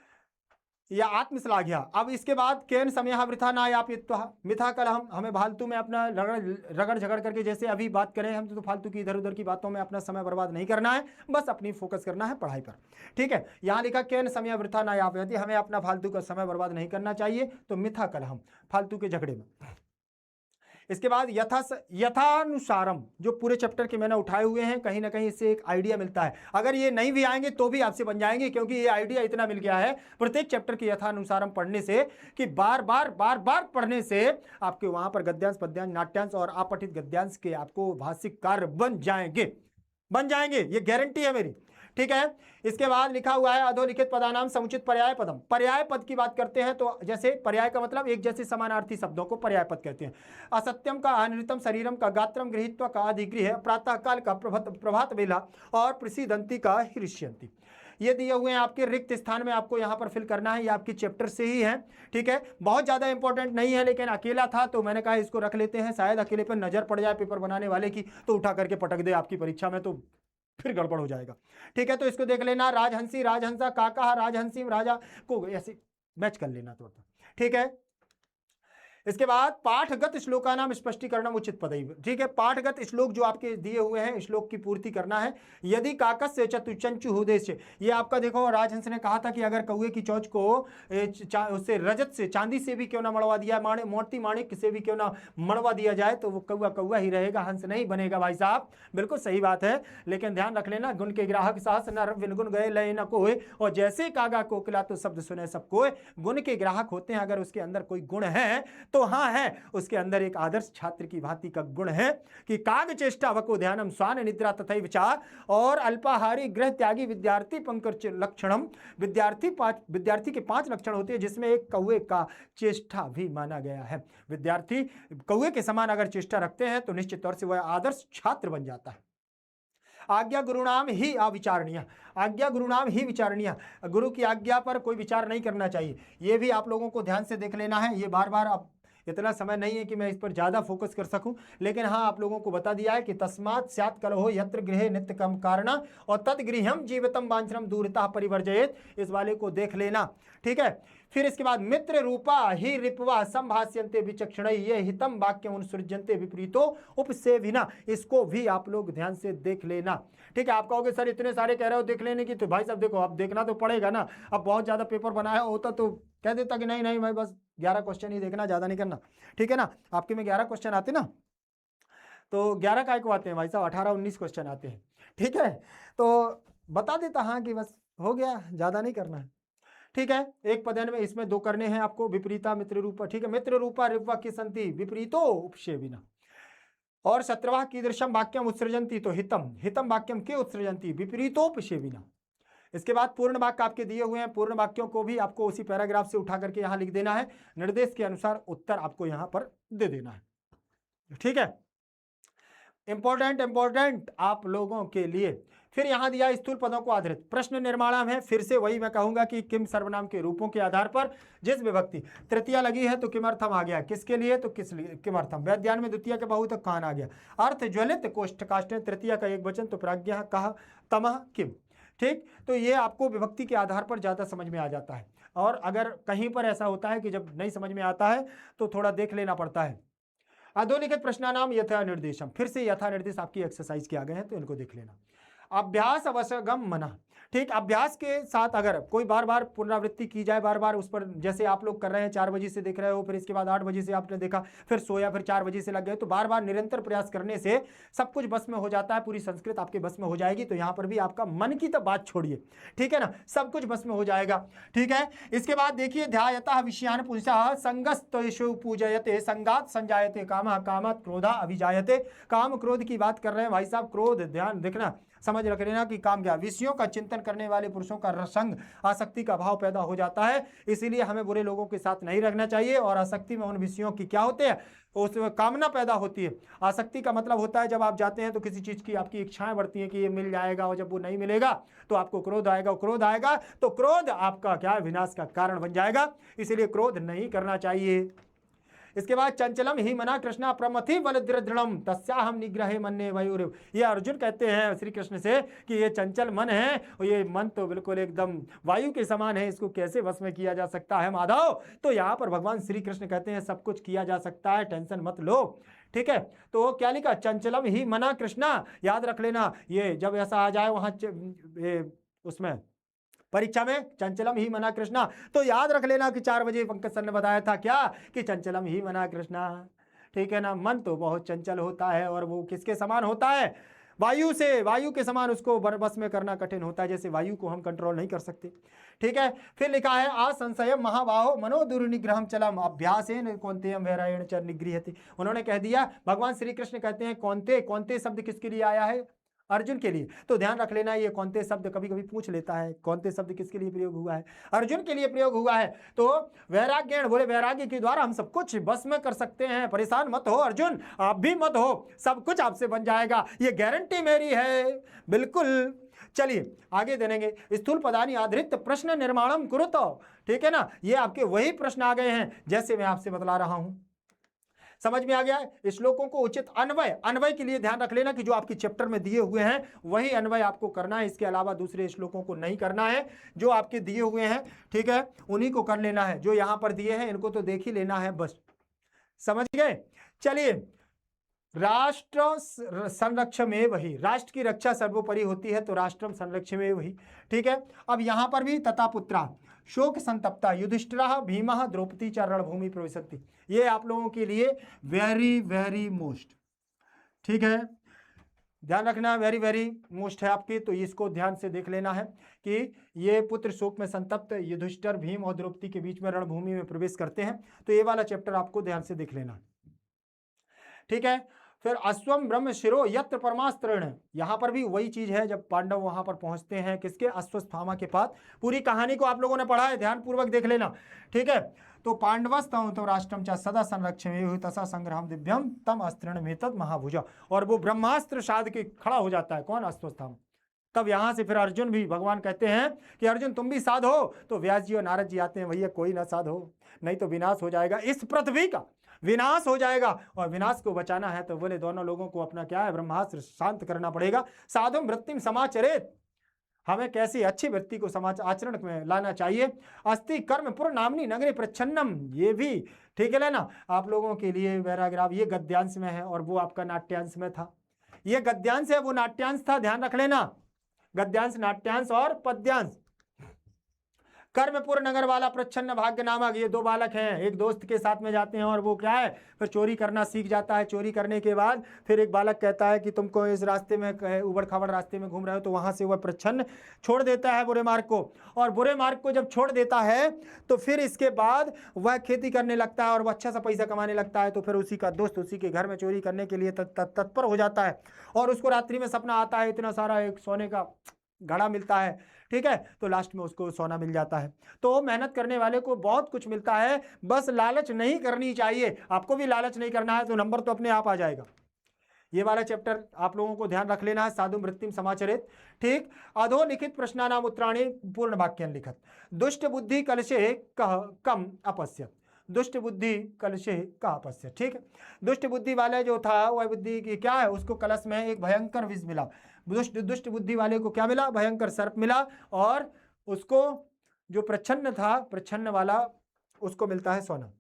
या आत्मश्लाघ्या। अब इसके बाद केन समय वृथा नायापित्वा मिथा कलहम, हमें फालतू में अपना रगड़ झगड़ करके, जैसे अभी बात करें हम तो फालतू की इधर उधर की बातों में अपना समय बर्बाद नहीं करना है, बस अपनी फोकस करना है पढ़ाई पर, ठीक है। यहाँ लिखा केन समय वृथा नायापयति, हमें अपना फालतू का समय बर्बाद नहीं करना चाहिए, तो मिथा कलहम, फालतू के झगड़े में। इसके बाद यथानुसारम, जो पूरे चैप्टर के मैंने उठाए हुए हैं, कहीं ना कहीं इससे एक आइडिया मिलता है। अगर ये नहीं भी आएंगे तो भी आपसे बन जाएंगे, क्योंकि ये आइडिया इतना मिल गया है प्रत्येक चैप्टर के यथानुसारम पढ़ने से कि बार बार पढ़ने से आपके वहां पर गद्यांश, पद्यांश, नाट्यांश और अपठित गद्यांश के आपको भाषिक कार्य बन जाएंगे, ये गारंटी है मेरी, ठीक है। इसके बाद लिखा हुआ है अधोलिखित पदानाम समुचित पर्याय पदम। पर्याय पद की बात करते हैं तो जैसे पर्याय का मतलब एक जैसे समानार्थी शब्दों को पर्याय पद कहते हैं। असत्यम का अनृतम, शरीरम का गात्रम, गृहीत्वा का अधिगृह, प्रातः काल का प्रभात बेला और प्रसिदंती का हृष्यंती। ये दिए हुए हैं आपके रिक्त स्थान में, आपको यहाँ पर फिल करना है, ये आपके चैप्टर से ही है। ठीक है, बहुत ज़्यादा इंपॉर्टेंट नहीं है, लेकिन अकेला था तो मैंने कहा इसको रख लेते हैं, शायद अकेले पर नजर पड़ जाए पेपर बनाने वाले की तो उठा करके पटक दे आपकी परीक्षा में, तो फिर गड़बड़ हो जाएगा। ठीक है, तो इसको देख लेना, राजहंसी, राजहंसा, काका, राजहंसी, राजा को ऐसे मैच कर लेना थोड़ा। ठीक है, इसके बाद पाठगत श्लोकानाम स्पष्टीकरण उचित पदैव। ठीक है, पाठगत श्लोक जो आपके दिए हुए हैं श्लोक की पूर्ति करना है। यदि काकस्य चतुचंचु उद्देश्य, ये आपका देखो राजहंस ने कहा था कि अगर कौए की चोंच को उससे रजत से, चांदी से भी क्यों ना मड़वा दिया, मोती माणिक से भी क्यों ना मड़वा दिया जाए तो वो कौआ कौआ ही रहेगा, हंस नहीं बनेगा। भाई साहब बिल्कुल सही बात है, लेकिन ध्यान रख लेना, गुण के ग्राहक साहस न विनगुण गए लय न कोय, और जैसे कागा कोकिला तो शब्द सुने सब कोय। गुण के ग्राहक होते हैं, अगर उसके अंदर कोई गुण है तो हाँ है, उसके अंदर एक आदर्श छात्र की भांति का गुण है कि काग चेष्टा वको ध्यानम स्वान निद्रा तथा विचार, और अल्पाहारी गृह त्यागी विद्यार्थी पंकज लक्षणम। विद्यार्थी के 5 लक्षण होते हैं, जिसमें एक कौए का चेष्टा भी माना गया है। विद्यार्थी कौए के समान अगर चेष्टा रखते हैं तो निश्चित तौर से वह आदर्श छात्र बन जाता है। आज्ञा गुरुनाम ही अविचारणीय, आज्ञा गुरुनाम ही विचारणीय, गुरु की आज्ञा पर कोई विचार नहीं करना चाहिए। ये भी आप लोगों को ध्यान से देख लेना है, ये बार बार अब इतना समय नहीं है कि मैं इस पर ज़्यादा फोकस कर सकूं, लेकिन हाँ आप लोगों को बता दिया है कि तस्मात् स्यात् कलहो यत्र गृहे नित्य कम कारण और तद गृहम जीवितम वांछनम दूरता परिवर्जयेत, इस वाले को देख लेना। ठीक है, फिर इसके बाद मित्र रूपा ही रिपवा संभाष्यन्ते विचक्षण ये हितम वाक्यम अनुसृज्यन्ते विपरीतो उपसेविना, इसको भी आप लोग ध्यान से देख लेना। ठीक है, आप कहोगे सर इतने सारे कह रहे हो देख लेने की, तो भाई साहब देखो अब देखना तो पड़ेगा ना। अब बहुत ज़्यादा पेपर बनाया होता तो कह देता कि नहीं नहीं भाई बस 11 क्वेश्चन ही देखना, ज़्यादा नहीं करना। ठीक है ना, आपके में 11 क्वेश्चन आते ना, तो 11 काय को आते हैं भाई साहब, 18-19 क्वेश्चन आते हैं। ठीक है, तो बता देता हाँ कि बस हो गया, ज़्यादा नहीं करना है। ठीक है, एक पदन में इसमें 2 करने हैं आपको, विपरीता मित्र रूपा। ठीक है, मित्र रूपा रिपवा की संति विपरीतो उपसेविना, और 17वां कीदृशम वाक्यम उत्सृजंती, तो हितम, हितम वाक्यम के उत्सृजंती विपरीतोपसेविना। इसके बाद पूर्ण वाक्य आपके दिए हुए हैं, पूर्ण वाक्यों को भी आपको उसी पैराग्राफ से उठा करके यहाँ लिख देना है, निर्देश के अनुसार उत्तर आपको यहाँ पर दे देना है। ठीक है, इंपॉर्टेंट आप लोगों के लिए। फिर यहाँ दिया स्थूल पदों को आधारित प्रश्न निर्माणम है, फिर से वही मैं कहूंगा कि किम सर्वनाम के रूपों के आधार पर जिस विभक्ति तृतीया लगी है तो किमर्थम आ गया, किसके लिए तो किस लिए किमर्थम। व्याध्यान में द्वितीय के बहु तक कान आ गया। अर्थ ज्वलित कोष्ठ काष्ठ तृतीया का एक वचन तो प्राज्ञा कहा तमह किम। ठीक, तो ये आपको विभक्ति के आधार पर ज़्यादा समझ में आ जाता है, और अगर कहीं पर ऐसा होता है कि जब नहीं समझ में आता है तो थोड़ा देख लेना पड़ता है। अधोलिखित प्रश्नानाम यथा निर्देशम, फिर से यथा निर्देश आपकी एक्सरसाइज के आ गए हैं तो इनको देख लेना। अभ्यास अवसगम मना। ठीक, अभ्यास के साथ अगर कोई बार बार पुनरावृत्ति की जाए, बार बार उस पर, जैसे आप लोग कर रहे हैं 4 बजे से देख रहे हो, फिर इसके बाद 8 बजे से आपने देखा, फिर सोया, फिर 4 बजे से लग गए, तो बार बार निरंतर प्रयास करने से सब कुछ बस में हो जाता है, पूरी संस्कृत आपके बस में हो जाएगी। तो यहाँ पर भी आपका मन की तो बात छोड़िए, ठीक है ना, सब कुछ बस में हो जाएगा। ठीक है, इसके बाद देखिए ध्यायतः विषयान पुंसः संगस्तयेषु पूजयते संगात संजायते कामः कामात् क्रोधा अभिजायते। काम क्रोध की बात कर रहे हैं भाई साहब, क्रोध, ध्यान देखना, समझ रख लेना कि काम क्या, विषयों का चिंतन करने वाले पुरुषों का रसंग आसक्ति का भाव पैदा हो जाता है, इसीलिए हमें बुरे लोगों के साथ नहीं रहना चाहिए। और आसक्ति में उन विषयों की क्या होते हैं, उसमें कामना पैदा होती है। आसक्ति का मतलब होता है जब आप जाते हैं तो किसी चीज़ की आपकी इच्छाएं बढ़ती हैं कि ये मिल जाएगा, और जब वो नहीं मिलेगा तो आपको क्रोध आएगा, क्रोध आएगा तो क्रोध आपका क्या विनाश का कारण बन जाएगा, इसीलिए क्रोध नहीं करना चाहिए। इसके बाद चंचलम ही मना कृष्णा प्रमथि बल दृढ़म तस्याहम निग्रहे मन्ने वयुर। ये अर्जुन कहते हैं श्री कृष्ण से कि ये चंचल मन है, और ये मन तो बिल्कुल एकदम वायु के समान है, इसको कैसे वश में किया जा सकता है माधव। तो यहाँ पर भगवान श्री कृष्ण कहते हैं सब कुछ किया जा सकता है, टेंशन मत लो। ठीक है, तो क्या लिखा, चंचलम ही मना कृष्णा, याद रख लेना, ये जब ऐसा आ जाए वहाँ उसमें परीक्षा में चंचलम ही मना कृष्णा, तो याद रख लेना कि 4 बजे पंकज सर ने बताया था क्या कि चंचलम ही मना कृष्णा। ठीक है ना, मन तो बहुत चंचल होता है, और वो किसके समान होता है, वायु से, वायु के समान उसको बस में करना कठिन होता है, जैसे वायु को हम कंट्रोल नहीं कर सकते। ठीक है, फिर लिखा है असंशयम महाबाहो मनो दुर्निग्रहम चलम अभ्यासेन कौन्तेयम वैरायण च निगृह्यते। उन्होंने कह दिया, भगवान श्री कृष्ण कहते हैं कौन्ते, कौन्ते शब्द किसके लिए आया है, अर्जुन के लिए। तो ध्यान रख लेना, ये कौन्ते शब्द कभी कभी पूछ लेता है, कौन्ते शब्द किसके लिए प्रयोग हुआ है, अर्जुन के लिए प्रयोग हुआ है। तो वैराग्य, बोले वैराग्य के द्वारा हम सब कुछ बस में कर सकते हैं, परेशान मत हो अर्जुन, आप भी मत हो, सब कुछ आपसे बन जाएगा, ये गारंटी मेरी है, बिल्कुल चलिए आगे देखेंगे, स्थूल पदानि आधारित प्रश्न निर्माणम कुरुतो, ठीक है ना, ये आपके वही प्रश्न आ गए हैं जैसे मैं आपसे बतला रहा हूं। समझ में आ गया है। श्लोकों को उचित अन्वय, अन्वय के लिए ध्यान रख लेना कि जो आपके चैप्टर में दिए हुए हैं वही अन्वय आपको करना है, इसके अलावा दूसरे श्लोकों को नहीं करना है। जो आपके दिए हुए हैं, ठीक है, उन्हीं को कर लेना है। जो यहां पर दिए हैं इनको तो देख ही लेना है बस, समझ गए। चलिए, राष्ट्र संरक्षण में वही, राष्ट्र की रक्षा सर्वोपरि होती है, तो राष्ट्रम संरक्षण में वही, ठीक है। अब यहां पर भी तथा पुत्रा शोक संतप्ता युधिष्ठिरः भीमः द्रौपदी च रणभूमि प्रविशन्ति, ये आप लोगों के लिए वेरी वेरी मोस्ट, ठीक है, ध्यान रखना, वेरी वेरी मोस्ट है आपकी। तो इसको ध्यान से देख लेना है कि ये पुत्र शोक में संतप्त युधिष्ठिर भीम और द्रौपदी के बीच में रणभूमि में प्रवेश करते हैं, तो ये वाला चैप्टर आपको ध्यान से देख लेना, ठीक है। फिर अश्वम ब्रह्म शिरो यत्र परमास्त्रेण, यहां पर भी वही चीज है, जब पांडव वहां पर पहुंचते हैं किसके, अश्वत्थामा के पास। पूरी कहानी को आप लोगों ने पढ़ा है, ध्यान पूर्वक देख लेना, ठीक है। तो पांडवस्तम तो राष्ट्रम च सदा संरक्षण तथा संग्राम दिव्यम तम अस्त्रण में तद महाभुजा, और वो ब्रह्मास्त्र साध के खड़ा हो जाता है, कौन, अश्वत्थामा। तब यहां से फिर अर्जुन भी, भगवान कहते हैं कि अर्जुन तुम भी साधो, तो व्यास जी और नारद जी आते हैं, भैया कोई ना साधो, नहीं तो विनाश हो जाएगा, इस पृथ्वी का विनाश हो जाएगा, और विनाश को बचाना है तो बोले दोनों लोगों को अपना क्या है, ब्रह्मास्त्र शांत करना पड़ेगा। साधुम वृत्तिम समाचरेत, हमें कैसी अच्छी वृत्ति को समाज आचरण में लाना चाहिए। अस्ति कर्म पुर नामनी नगरी प्रच्छन्नम, ये भी ठीक है ना आप लोगों के लिए पैराग्राफ, ये गद्यांश में है और वो आपका नाट्यांश में था। ये गद्यांश है, वो नाट्यांश था, ध्यान रख लेना, गद्यांश नाट्यांश और पद्यांश। कर्मपुर नगर वाला प्रच्छन्न भाग्य नामक, ये दो बालक हैं, एक दोस्त के साथ में जाते हैं और वो क्या है, फिर चोरी करना सीख जाता है। चोरी करने के बाद फिर एक बालक कहता है कि तुमको इस रास्ते में, उबड़ खाबड़ रास्ते में घूम रहे हो, तो वहां से वह प्रच्छन्न छोड़ देता है बुरे मार्ग को, और बुरे मार्ग को जब छोड़ देता है तो फिर इसके बाद वह खेती करने लगता है और वह अच्छा सा पैसा कमाने लगता है। तो फिर उसी का दोस्त उसी के घर में चोरी करने के लिए तत्पर हो जाता है, और उसको रात्रि में सपना आता है, इतना सारा एक सोने का घड़ा मिलता है, ठीक है, तो लास्ट में उसको सोना मिल जाता है। तो मेहनत करने वाले को बहुत कुछ मिलता है, बस लालच नहीं करनी चाहिए। आपको भी लालच नहीं करना है तो नंबर तो अपने आप आ जाएगा। ये वाला चैप्टर आप लोगों को ध्यान रख लेना है, साधु मृत्युम समाचरित, ठीक। अधोलिखित प्रश्नानाम उत्तराणि पूर्ण वाक्यन लिखत, दुष्ट बुद्धि कलशे कम अपश्यत, दुष्ट बुद्धि कलशे का अपश्य, ठीक है। दुष्ट बुद्धि वाले जो था, वह बुद्धि की क्या है, उसको कलश में एक भयंकर विष मिला। दुष्ट बुद्धि वाले को क्या मिला, भयंकर सर्प मिला, और उसको जो प्रच्छन्न था, प्रच्छन्न वाला, उसको मिलता है सोना।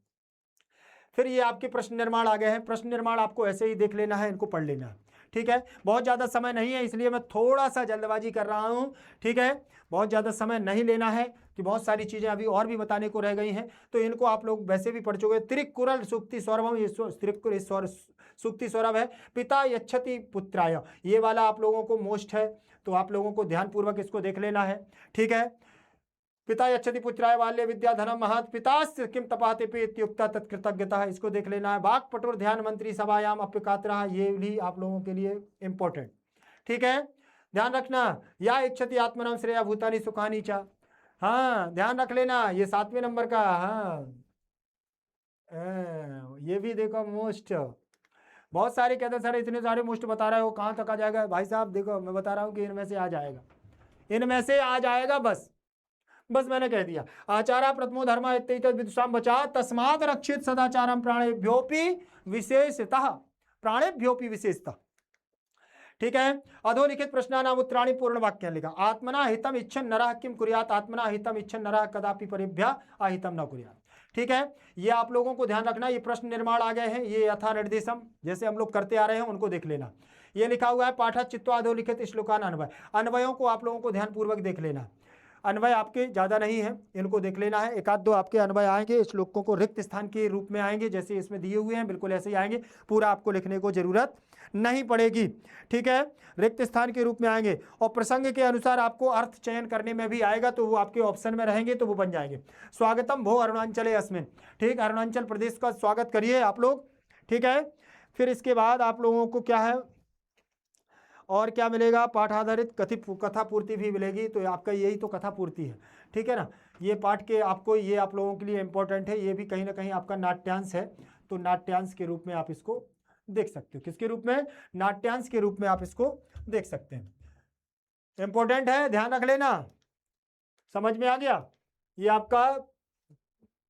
फिर ये आपके प्रश्न निर्माण आ गए हैं। प्रश्न निर्माण आपको ऐसे ही देख लेना है, इनको पढ़ लेना है, ठीक है। बहुत ज़्यादा समय नहीं है, इसलिए मैं थोड़ा सा जल्दबाजी कर रहा हूँ, ठीक है। बहुत ज़्यादा समय नहीं लेना है कि बहुत सारी चीज़ें अभी और भी बताने को रह गई हैं, तो इनको आप लोग वैसे भी पढ़ चुके। त्रिकुरल सूक्ति सौरभम, ये त्रिकुर सूक्ति सौरभ है। पिता यच्छति पुत्राय, ये वाला आप लोगों को मोस्ट है, तो आप लोगों को ध्यानपूर्वक इसको देख लेना है, ठीक है। पिता यच्छति पुत्राय बाल्य विद्या धनम महत् पितास्य किम तपाते पे इत्युक्ता तत्कृतज्ञता, इसको देख लेना है। वाक् पटुर ध्यान मंत्री सभायाम अप्यकातरः, ये भी आप लोगों के लिए इंपॉर्टेंट, ठीक है, ध्यान रखना। या इच्छति आत्मनाम श्रेया भूतानि सुखानि च, हाँ ध्यान रख लेना, ये 7वें नंबर का, हाँ ये भी देखो मोस्ट। बहुत सारे कहते हैं सर इतने सारे मोस्ट बता रहे हो, कहाँ तक आ जाएगा। भाई साहब देखो, मैं बता रहा हूँ कि इनमें से आ जाएगा, इनमें से आ जाएगा, बस मैंने कह दिया। आचारा प्रथमो धर्म विदुषाम बचा तस्मात् रक्षित सदाचारम प्राणेभ्योपि विशेषतः, प्राणेभ्योपि विशेषतः, ठीक है। अधोलिखित प्रश्नानाम उत्तराणि पूर्ण वाक्य लिखा। आत्मना हितम इच्छन नरः किम कुर्यात्, आत्मना हितम इच्छन नरः कदापि परेभ्यः अहितम न कुर्यात्, ठीक है। ये आप लोगों को ध्यान रखना, ये प्रश्न निर्माण आ गए हैं, ये यथा निर्देशम जैसे हम लोग करते आ रहे हैं उनको देख लेना। ये लिखा हुआ है पाठा चित्वा अधोलिखित श्लोकान अन्वय, अन्वयों को आप लोगों को ध्यानपूर्वक देख लेना। अन्वय आपके ज़्यादा नहीं है, इनको देख लेना है। एक आध दो आपके अन्वय आएंगे, श्लोकों को रिक्त स्थान के रूप में आएंगे, जैसे इसमें दिए हुए हैं बिल्कुल ऐसे ही आएंगे, पूरा आपको लिखने को जरूरत नहीं पड़ेगी, ठीक है, रिक्त स्थान के रूप में आएंगे। और प्रसंग के अनुसार आपको अर्थ चयन करने में भी आएगा, तो वो आपके ऑप्शन में रहेंगे, तो वो बन जाएंगे। स्वागतम भो अरुणाचले अस्मिन, ठीक, अरुणाचल प्रदेश का स्वागत करिए आप लोग, ठीक है। फिर इसके बाद आप लोगों को क्या है और क्या मिलेगा, पाठ आधारित कथा पूर्ति भी मिलेगी, तो आपका यही तो कथा पूर्ति है, ठीक है ना। ये पाठ के आपको, ये आप लोगों के लिए इंपॉर्टेंट है, ये भी कहीं ना कहीं आपका नाट्यांश है, तो नाट्यांश के रूप में आप इसको देख सकते हो। किसके रूप में, नाट्यांश के रूप में आप इसको देख सकते हैं। इंपॉर्टेंट है, ध्यान रख लेना। समझ में आ गया? ये आपका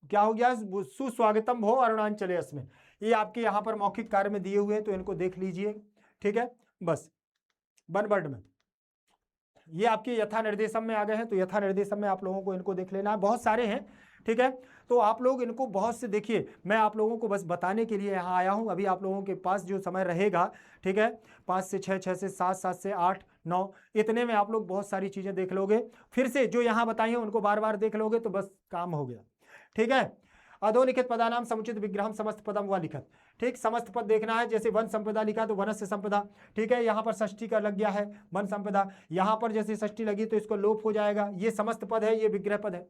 क्या हो गया? सुस्वागतम भो अरुणाचले में, ये आपके यहाँ पर मौखिक कार्य में दिए हुए हैं, तो इनको देख लीजिए। ठीक है, बस वन वर्ड में ये आपके यथा निर्देशम में आ गए हैं, तो यथा निर्देशम में आप लोगों को इनको देख लेना है। बहुत सारे हैं, ठीक है, तो आप लोग इनको बहुत से देखिए। मैं आप लोगों को बस बताने के लिए यहाँ आया हूँ। अभी आप लोगों के पास जो समय रहेगा, ठीक है, 5 से 6, 6 से 7, 7 से 8, 9, इतने में आप लोग बहुत सारी चीज़ें देख लोगे। फिर से जो यहाँ बताई हैं उनको बार बार देख लोगे तो बस काम हो गया। ठीक है, अधोलिखित पदानाम समुचित विग्रहम समस्त पदम व लिखत। ठीक, समस्त पद देखना है। जैसे वन संपदा लिखा तो वनस्य संपदा, ठीक है, यहाँ पर षष्ठी का लग गया है वन संपदा, यहाँ पर जैसे षष्ठी लगी तो इसको लोप हो जाएगा। ये समस्त पद है, ये विग्रह पद है।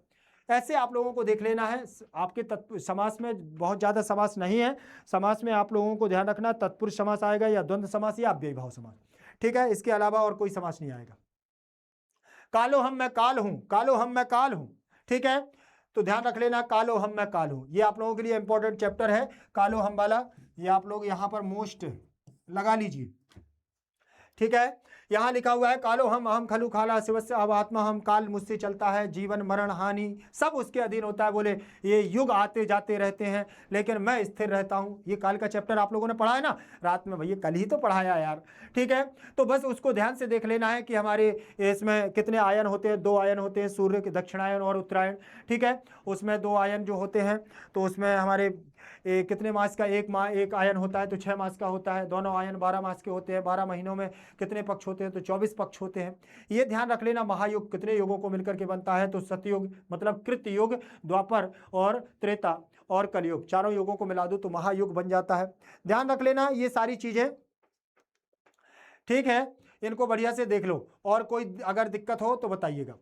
ऐसे आप लोगों को देख लेना है। आपके तत्पुरुष समास में बहुत ज़्यादा समास नहीं है। समास में आप लोगों को ध्यान रखना तत्पुरुष समास आएगा या द्वंद्व समास या अव्ययी भाव समास। ठीक है, इसके अलावा और कोई समास नहीं आएगा। कालो हम मैं काल हूं, कालो हम मैं काल हूं। ठीक है, तो ध्यान रख लेना, कालो हम मैं काल हूं। ये आप लोगों के लिए इंपॉर्टेंट चैप्टर है, कालो हम वाला। ये आप लोग यहां पर मोस्ट लगा लीजिए। ठीक है, यहां लिखा हुआ है कालो हम अहम खलु खाला शिवस्य अब आत्मा हम, काल मुझसे चलता है, जीवन मरण हानि सब उसके अधीन होता है। बोले ये युग आते जाते रहते हैं लेकिन मैं स्थिर रहता हूं। ये काल का चैप्टर आप लोगों ने पढ़ा है ना रात में, भैया कल ही तो पढ़ाया यार। ठीक है, तो बस उसको ध्यान से देख लेना है कि हमारे इसमें कितने आयन होते हैं। 2 आयन होते हैं, सूर्य के दक्षिणायन और उत्तरायण। ठीक है, उसमें 2 आयन जो होते हैं, तो उसमें हमारे कितने मास का एक आयन होता है तो 6 मास का होता है। दोनों आयन 12 मास के होते हैं। 12 महीनों में कितने पक्ष होते हैं तो 24 पक्ष होते हैं। ये ध्यान रख लेना। महायुग कितने युगों को मिलकर के बनता है तो सतयुग मतलब कृत युग, द्वापर और त्रेता और कलयुग, चारों युगों को मिला दो तो महायुग बन जाता है। ध्यान रख लेना ये सारी चीजें। ठीक है, इनको बढ़िया से देख लो और कोई अगर दिक्कत हो तो बताइएगा।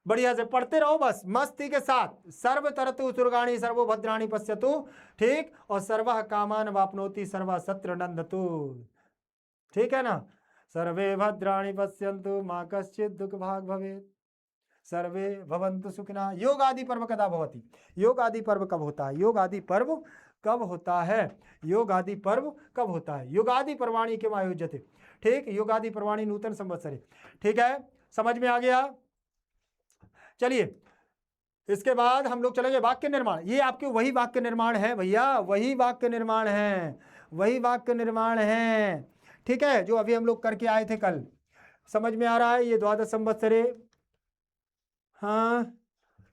बढ़िया से पढ़ते रहो बस मस्ती के साथ। सर्व तरतु सुरगाणी सर्वो भद्राणी पश्यतु। ठीक, और सर्वः कामान वापनोति सर्वा सत्र नंदतु। ठीक है ना, सर्वे भद्राणी पश्यन्तु मां कश्चित् दुख भाग भवेत्, सर्वे भवन्तु सुखिनः। योग आदि पर्व कदा भवति? योग आदि पर्व कब होता है? योग आदि पर्व कब होता है? योग आदि पर्व कब होता है? युगादि पर्वाणि किम आयोज्यते। ठीक, युगादि पर्वाणि नूतन संवत्सरे। ठीक है, समझ में आ गया? चलिए, इसके बाद हम लोग चलेंगे वाक्य निर्माण। ये आपके वही वाक्य निर्माण है भैया, वही वाक्य निर्माण है, वही वाक्य निर्माण है। ठीक है, जो अभी हम लोग करके आए थे कल। समझ में आ रहा है? ये द्वादश संवत्सरे। हाँ,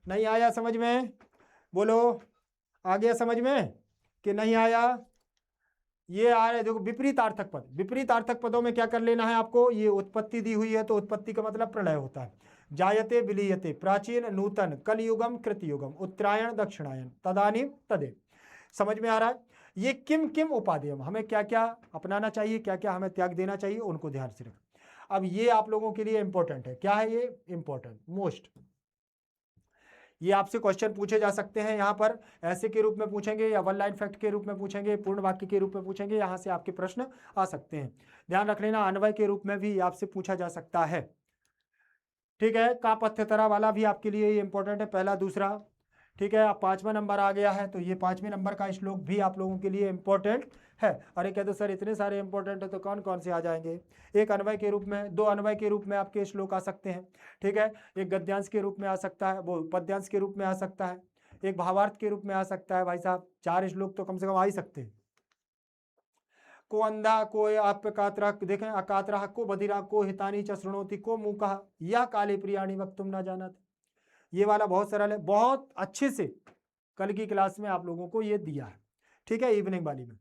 नहीं आया समझ में? बोलो, आ गया समझ में कि नहीं आया? ये आ रहे देखो विपरीतार्थक पद। विपरीतार्थक पदों में क्या कर लेना है आपको? ये उत्पत्ति दी हुई है तो उत्पत्ति का मतलब प्रलय होता है। जायते विलीयते, प्राचीन नूतन, कलयुगम कृतयुगम, उत्तरायण दक्षिणायन, तदानीम तदे। समझ में आ रहा है? ये किम किम उपादेयम, हमें क्या क्या अपनाना चाहिए, क्या क्या हमें त्याग देना चाहिए, उनको ध्यान से रखें। अब ये आप लोगों के लिए इंपॉर्टेंट है। क्या है ये? Important most. ये आपसे क्वेश्चन पूछे जा सकते हैं यहाँ पर, ऐसे के रूप में पूछेंगे या वन लाइन फैक्ट के रूप में पूछेंगे, पूर्ण वाक्य के रूप में पूछेंगे, यहाँ से आपके प्रश्न आ सकते हैं। ध्यान रख लेना, अन्वय के रूप में भी आपसे पूछा जा सकता है। ठीक है, का पथ्यतरा वाला भी आपके लिए ये इंपॉर्टेंट है, पहला दूसरा। ठीक है, अब 5वां नंबर आ गया है तो ये 5वें नंबर का श्लोक भी आप लोगों के लिए इंपॉर्टेंट है। अरे कहते सर इतने सारे इंपॉर्टेंट है तो कौन कौन से आ जाएंगे? एक अन्वय के रूप में, 2 अन्वय के रूप में आपके श्लोक आ सकते हैं। ठीक है, एक गद्यांश के रूप में आ सकता है, वो पद्यांश के रूप में आ सकता है, एक भावार्थ के रूप में आ सकता है। भाई साहब 4 श्लोक तो कम से कम आ ही सकते हैं। को अंधा को अपकातरा, देखें अकातरा को बधिरा को हितानी च शृणोति को मूकः यह काले प्रियाणी वक्तुम न जानत। ये वाला बहुत सरल है, बहुत अच्छे से कल की क्लास में आप लोगों को ये दिया है। ठीक है, इवनिंग वाली में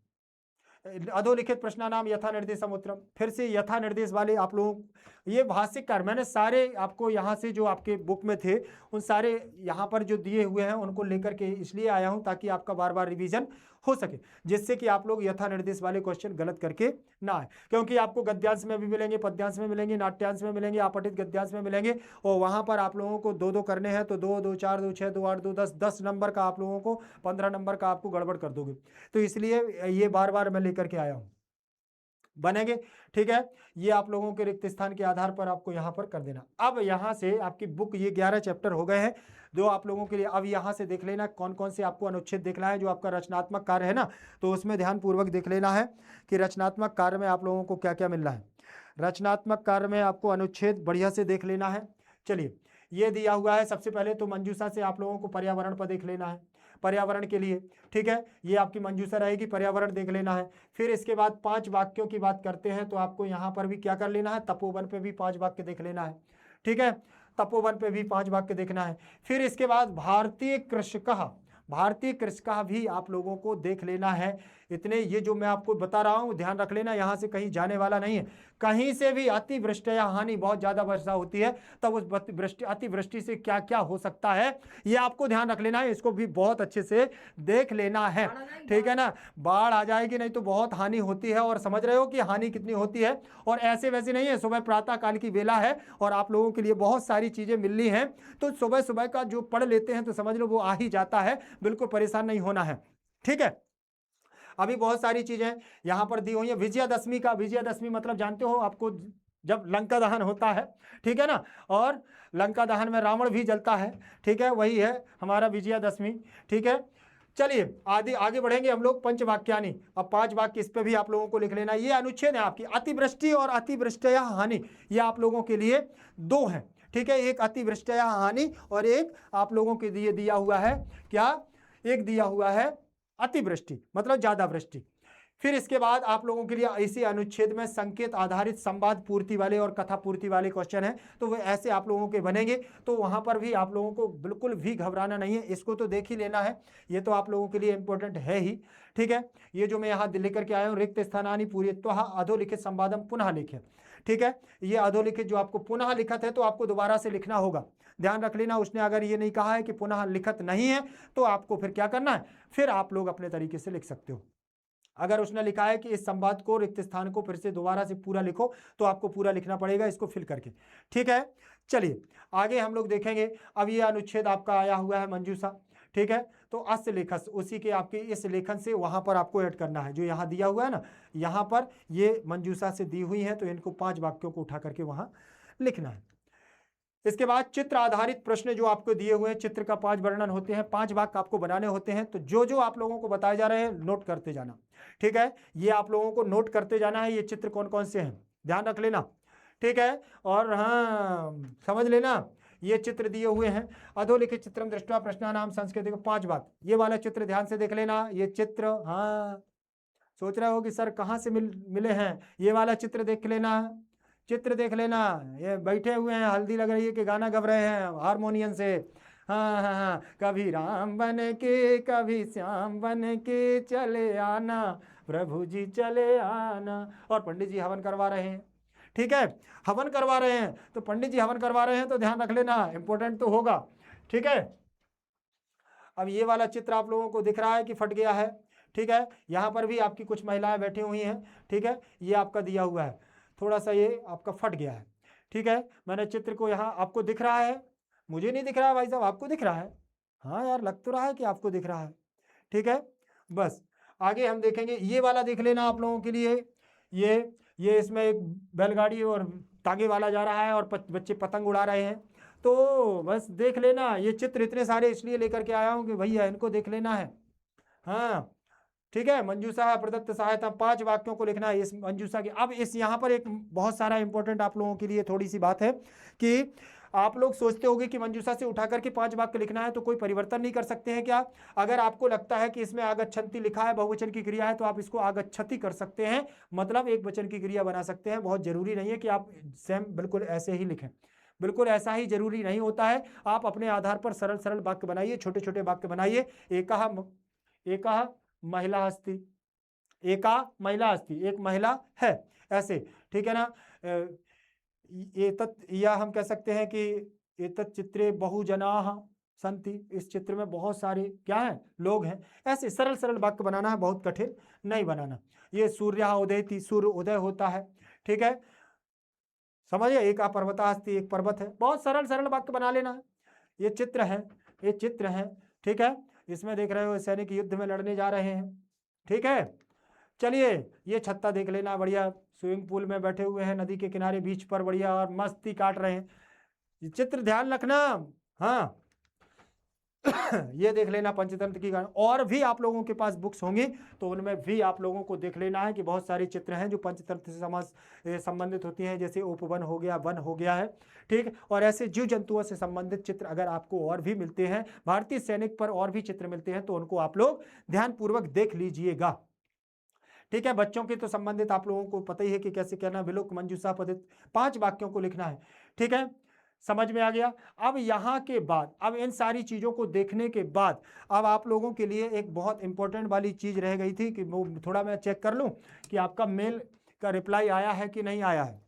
अधोलिखित प्रश्नानाम यथा निर्देशम उत्तरम। फिर से यथा निर्देश वाले आप लोगों, ये भाष्यकार मैंने सारे आपको यहाँ से जो आपके बुक में थे उन सारे यहाँ पर जो दिए हुए हैं उनको लेकर के इसलिए आया हूँ ताकि आपका बार बार रिवीजन हो सके, जिससे कि आप लोग यथा निर्देश वाले क्वेश्चन गलत करके ना आए। क्योंकि आपको गद्यांश में भी मिलेंगे, पद्यांश में मिलेंगे, नाट्यांश में मिलेंगे, आपठित गद्यांश में मिलेंगे, और वहाँ पर आप लोगों को 2-2 करने हैं तो 2, 2, 4, 2, 6, 2, 8, 2, 10, 10 नंबर का आप लोगों को 15 नंबर का आपको गड़बड़ कर दोगे। तो इसलिए ये बार बार मैं लेकर के आया हूँ, बनेंगे। ठीक है, ये आप लोगों के रिक्त स्थान के आधार पर आपको यहाँ पर कर देना। अब यहाँ से आपकी बुक ये 11 चैप्टर हो गए हैं जो आप लोगों के लिए। अब यहाँ से देख लेना कौन कौन से आपको अनुच्छेद देखना है। जो आपका रचनात्मक कार्य है ना, तो उसमें ध्यान पूर्वक देख लेना है कि रचनात्मक कार्य में आप लोगों को क्या क्या मिल रहा है। रचनात्मक कार्य में आपको अनुच्छेद बढ़िया से देख लेना है। चलिए, ये दिया हुआ है। सबसे पहले तो मंजूषा से आप लोगों को पर्यावरण पर देख लेना है, पर्यावरण के लिए, ठीक है। ये आपकी मंजूषा रहेगी, पर्यावरण देख लेना है। फिर इसके बाद 5 वाक्यों की बात करते हैं, तो आपको यहाँ पर भी क्या कर लेना है, तपोवन पे भी 5 वाक्य देख लेना है, ठीक है। तपोवन पे भी 5 वाक्य देखना है। फिर इसके बाद भारतीय कृषक भी आप लोगों को देख लेना है। इतने ये जो मैं आपको बता रहा हूँ ध्यान रख लेना, यहाँ से कहीं जाने वाला नहीं है। कहीं से भी अतिवृष्टि या हानि, बहुत ज्यादा वर्षा होती है तब उस अतिवृष्टि से क्या क्या हो सकता है ये आपको ध्यान रख लेना है। इसको भी बहुत अच्छे से देख लेना है, ठीक है ना। बाढ़ आ जाएगी नहीं तो बहुत हानि होती है, और समझ रहे हो कि हानि कितनी होती है। और ऐसे वैसे नहीं है, सुबह प्रातः काल की बेला है और आप लोगों के लिए बहुत सारी चीजें मिलनी है, तो सुबह सुबह का जो पढ़ लेते हैं तो समझ लो वो आ ही जाता है, बिल्कुल परेशान नहीं होना है, ठीक है। अभी बहुत सारी चीजें यहां पर दी हुई है। विजयादशमी का, विजयादशमी मतलब जानते हो आपको, जब लंका दहन होता है, ठीक है ना, और लंका दहन में रावण भी जलता है, ठीक है, वही है हमारा विजयादशमी, ठीक है। चलिए आगे बढ़ेंगे हम लोग। पंचवाक्यानि, अब 5 वाक्य इस पे भी आप लोगों को लिख लेना। ये अनुच्छेद है आपकी, अतिवृष्टि और अतिवृष्टया हानि, ये आप लोगों के लिए 2 हैं, ठीक है। एक अतिवृष्टया हानि और एक आप लोगों के लिए दिया हुआ है क्या, एक दिया हुआ है अतिवृष्टि मतलब ज्यादा वृष्टि। फिर इसके बाद आप लोगों के लिए इसी अनुच्छेद में संकेत आधारित संवाद पूर्ति वाले और कथा पूर्ति वाले क्वेश्चन हैं, तो वे ऐसे आप लोगों के बनेंगे। तो वहां पर भी आप लोगों को बिल्कुल भी घबराना नहीं है, इसको तो देख ही लेना है, ये तो आप लोगों के लिए इंपॉर्टेंट है ही, ठीक है। ये जो मैं यहाँ लेकर के आया हूँ, रिक्त स्थानानि पूरयित्वा अधोलिखित संवादम पुनः लिखे, ठीक है। ये अधोलिखित जो आपको पुनः लिखित है तो आपको दोबारा से लिखना होगा, ध्यान रख लेना। उसने अगर ये नहीं कहा है कि पुनः लिखित नहीं है तो आपको फिर क्या करना है, फिर आप लोग अपने तरीके से लिख सकते हो। अगर उसने लिखा है कि इस संवाद को, रिक्त स्थान को फिर से दोबारा से पूरा लिखो, तो आपको पूरा लिखना पड़ेगा इसको फिल करके, ठीक है। चलिए आगे हम लोग देखेंगे। अब ये अनुच्छेद आपका आया हुआ है मंजूषा, ठीक है। तो अस्य लेखस, उसी के आपके इस लेखन से वहां पर आपको ऐड करना है, जो यहाँ दिया हुआ है ना, यहाँ पर ये मंजूषा से दी हुई है, तो इनको 5 वाक्यों को उठा करके वहां लिखना है। इसके बाद चित्र आधारित प्रश्न जो आपको दिए हुए हैं, चित्र का 5 वर्णन होते हैं, 5 वाक्य आपको बनाने होते हैं। तो जो जो आप लोगों को बताए जा रहे हैं नोट करते जाना, ठीक है। ये आप लोगों को नोट करते जाना है, ये चित्र कौन कौन से हैं ध्यान रख लेना, ठीक है। और हाँ समझ लेना, ये चित्र दिए हुए हैं। अधोलिखित चित्रम दृष्ट्वा प्रश्नानाम संस्कृति को 5 बात, ये वाला चित्र ध्यान से देख लेना। ये चित्र, हाँ सोच रहे हो कि सर कहाँ से मिले हैं, ये वाला चित्र देख लेना, चित्र देख लेना। ये बैठे हुए हैं, हल्दी लग रही है कि गाना गा रहे हैं हारमोनियम से, हाँ हाँ हाँ, कभी राम बन के कभी श्याम बन के चले आना प्रभु जी चले आना। और पंडित जी हवन करवा रहे हैं, ठीक है, हवन करवा रहे हैं, तो पंडित जी हवन करवा रहे हैं तो ध्यान रख लेना, इंपॉर्टेंट तो होगा, ठीक है। अब ये वाला चित्र आप लोगों को दिख रहा है कि फट गया है, ठीक है। यहाँ पर भी आपकी कुछ महिलाएं बैठी हुई हैं, ठीक है, ये आपका दिया हुआ है, थोड़ा सा ये आपका फट गया है, ठीक है। मैंने चित्र को यहाँ, आपको दिख रहा है, मुझे नहीं दिख रहा है भाई साहब, आपको दिख रहा है, हाँ यार लग तो रहा है कि आपको दिख रहा है, ठीक है। बस आगे हम देखेंगे, ये वाला देख लेना आप लोगों के लिए। ये इसमें एक बैलगाड़ी और तागे वाला जा रहा है और बच्चे पतंग उड़ा रहे हैं, तो बस देख लेना। ये चित्र इतने सारे इसलिए लेकर के आया हूँ कि भैया इनको देख लेना है, हाँ ठीक है। मंजूषा प्रदत्त सहायता, 5 वाक्यों को लिखना है इस मंजूषा की। अब इस यहाँ पर एक बहुत सारा इंपॉर्टेंट आप लोगों के लिए थोड़ी सी बात है कि आप लोग सोचते होंगे कि मंजूषा से उठा करके 5 वाक्य लिखना है तो कोई परिवर्तन नहीं कर सकते हैं क्या। अगर आपको लगता है कि इसमें आगच्छन्ति लिखा है, बहुवचन की क्रिया है, तो आप इसको आगच्छति कर सकते हैं, मतलब एक वचन की क्रिया बना सकते हैं। बहुत जरूरी नहीं है कि आप सेम बिल्कुल ऐसे ही लिखें, बिल्कुल ऐसा ही जरूरी नहीं होता है। आप अपने आधार पर सरल सरल वाक्य बनाइए, छोटे छोटे वाक्य बनाइए। एका महिला अस्ति, एका महिला अस्ति, एक महिला है, ऐसे, ठीक है ना। या हम कह सकते हैं कि एतत् चित्रे बहुजनाः सन्ति, इस चित्र में बहुत सारे क्या हैं, लोग हैं। ऐसे सरल सरल वाक्य बनाना है, बहुत कठिन नहीं बनाना। ये सूर्य उदयति, सूर्य उदय होता है, ठीक है, समझिए। एक पर्वता अस्ति, एक पर्वत है। बहुत सरल सरल वाक्य बना लेना है। ये चित्र है, ये चित्र है, ठीक है। इसमें देख रहे हो सैनिक युद्ध में लड़ने जा रहे हैं, ठीक है। चलिए ये छत्ता देख लेना, बढ़िया स्विमिंग पूल में बैठे हुए हैं नदी के किनारे बीच पर, बढ़िया और मस्ती काट रहे हैं। ये चित्र ध्यान रखना, हाँ ये देख लेना पंचतंत्र की कहानी। और भी आप लोगों के पास बुक्स होंगी तो उनमें भी आप लोगों को देख लेना है कि बहुत सारे चित्र हैं जो पंचतंत्र से संबंधित होती हैं, जैसे उपवन हो गया, वन हो गया है, ठीक। और ऐसे जीव जंतुओं से संबंधित चित्र अगर आपको और भी मिलते हैं, भारतीय सैनिक पर और भी चित्र मिलते हैं, तो उनको आप लोग ध्यानपूर्वक देख लीजिएगा, ठीक है। बच्चों के तो संबंधित आप लोगों को पता ही है कि कैसे कहना, विलोक मंजूषा पदित 5 वाक्यों को लिखना है, ठीक है। समझ में आ गया। अब यहां के बाद, अब इन सारी चीजों को देखने के बाद अब आप लोगों के लिए एक बहुत इंपॉर्टेंट वाली चीज रह गई थी कि वो थोड़ा मैं चेक कर लूं कि आपका मेल का रिप्लाई आया है कि नहीं आया है।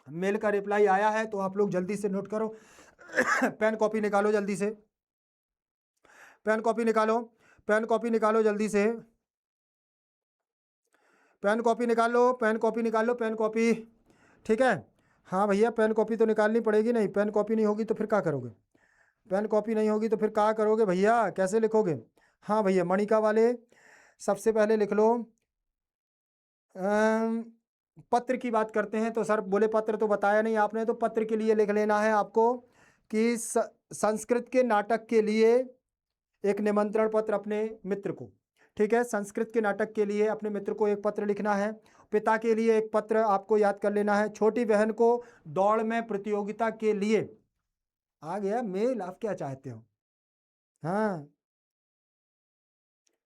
मेल का रिप्लाई आया है तो आप लोग जल्दी से नोट करो। पेन कॉपी निकालो जल्दी से, पेन कॉपी निकालो, पेन कॉपी निकालो जल्दी से, पेन कॉपी निकाल लो, पेन कॉपी निकाल लो, पेन कॉपी, ठीक है। हाँ भैया पेन कॉपी तो निकालनी पड़ेगी, नहीं पेन कॉपी नहीं होगी तो फिर क्या करोगे, पेन कॉपी नहीं होगी तो फिर क्या करोगे भैया, कैसे लिखोगे। हाँ भैया मणिका वाले सबसे पहले लिख लो। पत्र की बात करते हैं तो सर बोले पत्र तो बताया नहीं आपने, तो पत्र के लिए लिख लेना है आपको कि संस्कृत के नाटक के लिए एक निमंत्रण पत्र अपने मित्र को, ठीक है। संस्कृत के नाटक के लिए अपने मित्र को एक पत्र लिखना है। पिता के लिए एक पत्र आपको याद कर लेना है। छोटी बहन को दौड़ में प्रतियोगिता के लिए, आ गया मेल, आप क्या चाहते हो। हाँ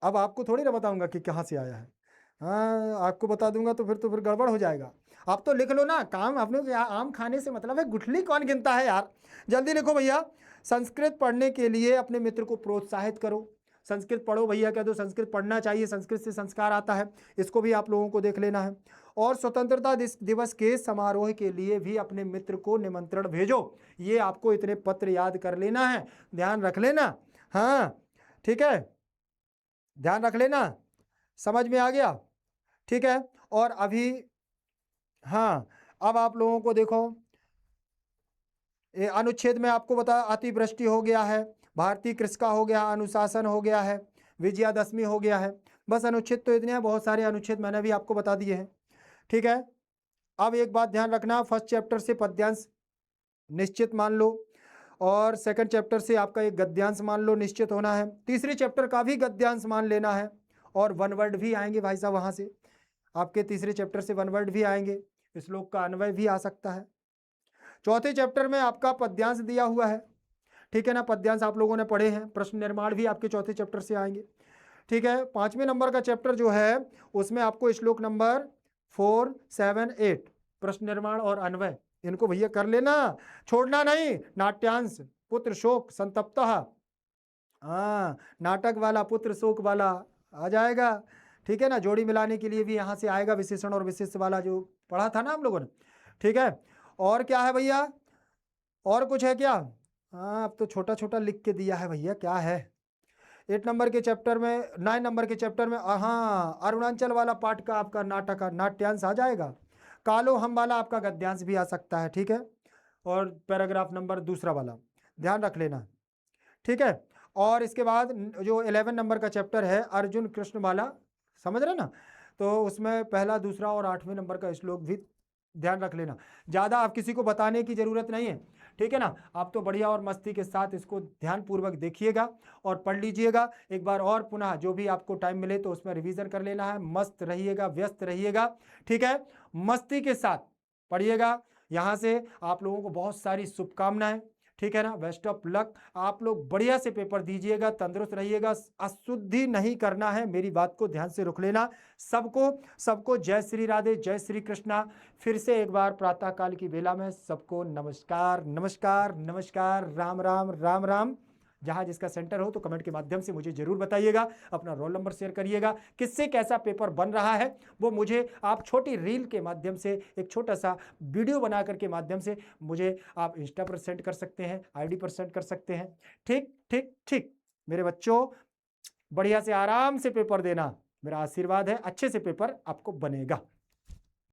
अब आपको थोड़ी ना बताऊंगा कि कहाँ से आया है, हाँ आपको बता दूंगा तो फिर गड़बड़ हो जाएगा। आप तो लिख लो ना, काम आपने आम खाने से मतलब है, गुठली कौन गिनता है यार, जल्दी लिखो भैया। संस्कृत पढ़ने के लिए अपने मित्र को प्रोत्साहित करो, संस्कृत पढ़ो भैया, कह दो संस्कृत पढ़ना चाहिए, संस्कृत से संस्कार आता है, इसको भी आप लोगों को देख लेना है। और स्वतंत्रता दिवस के समारोह के लिए भी अपने मित्र को निमंत्रण भेजो, ये आपको इतने पत्र याद कर लेना है, ध्यान रख लेना, हाँ ठीक है, ध्यान रख लेना, समझ में आ गया, ठीक है। और अभी हाँ अब आप लोगों को देखो, अनुच्छेद में आपको बता, अतिवृष्टि हो गया है, भारतीय कृषि हो गया, अनुशासन हो गया है, विजयादशमी हो गया है, बस अनुच्छेद तो इतने हैं, बहुत सारे अनुच्छेद मैंने भी आपको बता दिए हैं, ठीक है। अब एक बात ध्यान रखना, फर्स्ट चैप्टर से पद्यांश निश्चित मान लो, और सेकंड चैप्टर से आपका एक गद्यांश मान लो, निश्चित होना है। तीसरे चैप्टर का भी गद्यांश मान लेना है, और वन वर्ड भी आएंगे भाई साहब, वहां से आपके तीसरे चैप्टर से वन वर्ड भी आएंगे, श्लोक का अन्वय भी आ सकता है। चौथे चैप्टर में आपका पद्यांश दिया हुआ है, ठीक है ना, पद्यांश आप लोगों ने पढ़े हैं, प्रश्न निर्माण भी आपके चौथे चैप्टर से आएंगे, ठीक है। 5वें नंबर का चैप्टर जो है उसमें आपको श्लोक नंबर 4, 7, 8 प्रश्न निर्माण और अन्वय, इनको भैया कर लेना, छोड़ना नहीं। नाट्यांश, पुत्र शोक संतप्तः, हाँ नाटक वाला पुत्र शोक वाला आ जाएगा, ठीक है ना। जोड़ी मिलाने के लिए भी यहाँ से आएगा, विशेषण और विशेष वाला जो पढ़ा था ना हम लोगों ने, ठीक है। और क्या है भैया, और कुछ है क्या, हाँ अब तो छोटा छोटा लिख के दिया है भैया, क्या है। 8 नंबर के चैप्टर में, 9 नंबर के चैप्टर में, हाँ अरुणाचल वाला पाठ का आपका नाटक नाट्यांश आ जाएगा, कालो हम वाला आपका गद्यांश भी आ सकता है, ठीक है। और पैराग्राफ नंबर दूसरा वाला ध्यान रख लेना, ठीक है। और इसके बाद जो 11 नंबर का चैप्टर है अर्जुन कृष्ण वाला, समझ रहे ना, तो उसमें पहला, दूसरा और 8वें नंबर का श्लोक भी ध्यान रख लेना। ज़्यादा आप किसी को बताने की ज़रूरत नहीं है, ठीक है ना। आप तो बढ़िया और मस्ती के साथ इसको ध्यानपूर्वक देखिएगा और पढ़ लीजिएगा एक बार, और पुनः जो भी आपको टाइम मिले तो उसमें रिवीजन कर लेना है। मस्त रहिएगा, व्यस्त रहिएगा, ठीक है, मस्ती के साथ पढ़िएगा। यहाँ से आप लोगों को बहुत सारी शुभकामनाएं, ठीक है ना, बेस्ट ऑफ लक। आप लोग बढ़िया से पेपर दीजिएगा, तंदुरुस्त रहिएगा, अशुद्धि नहीं करना है, मेरी बात को ध्यान से रख लेना। सबको जय श्री राधे, जय श्री कृष्णा। फिर से एक बार प्रातः काल की बेला में सबको नमस्कार नमस्कार नमस्कार, राम राम राम राम। जहाँ जिसका सेंटर हो तो कमेंट के माध्यम से मुझे जरूर बताइएगा, अपना रोल नंबर शेयर करिएगा, किससे कैसा पेपर बन रहा है वो मुझे आप छोटी रील के माध्यम से, एक छोटा सा वीडियो बना करके माध्यम से मुझे आप इंस्टा पर सेंड कर सकते हैं, आईडी पर सेंड कर सकते हैं। ठीक ठीक ठीक मेरे बच्चों, बढ़िया से आराम से पेपर देना, मेरा आशीर्वाद है, अच्छे से पेपर आपको बनेगा।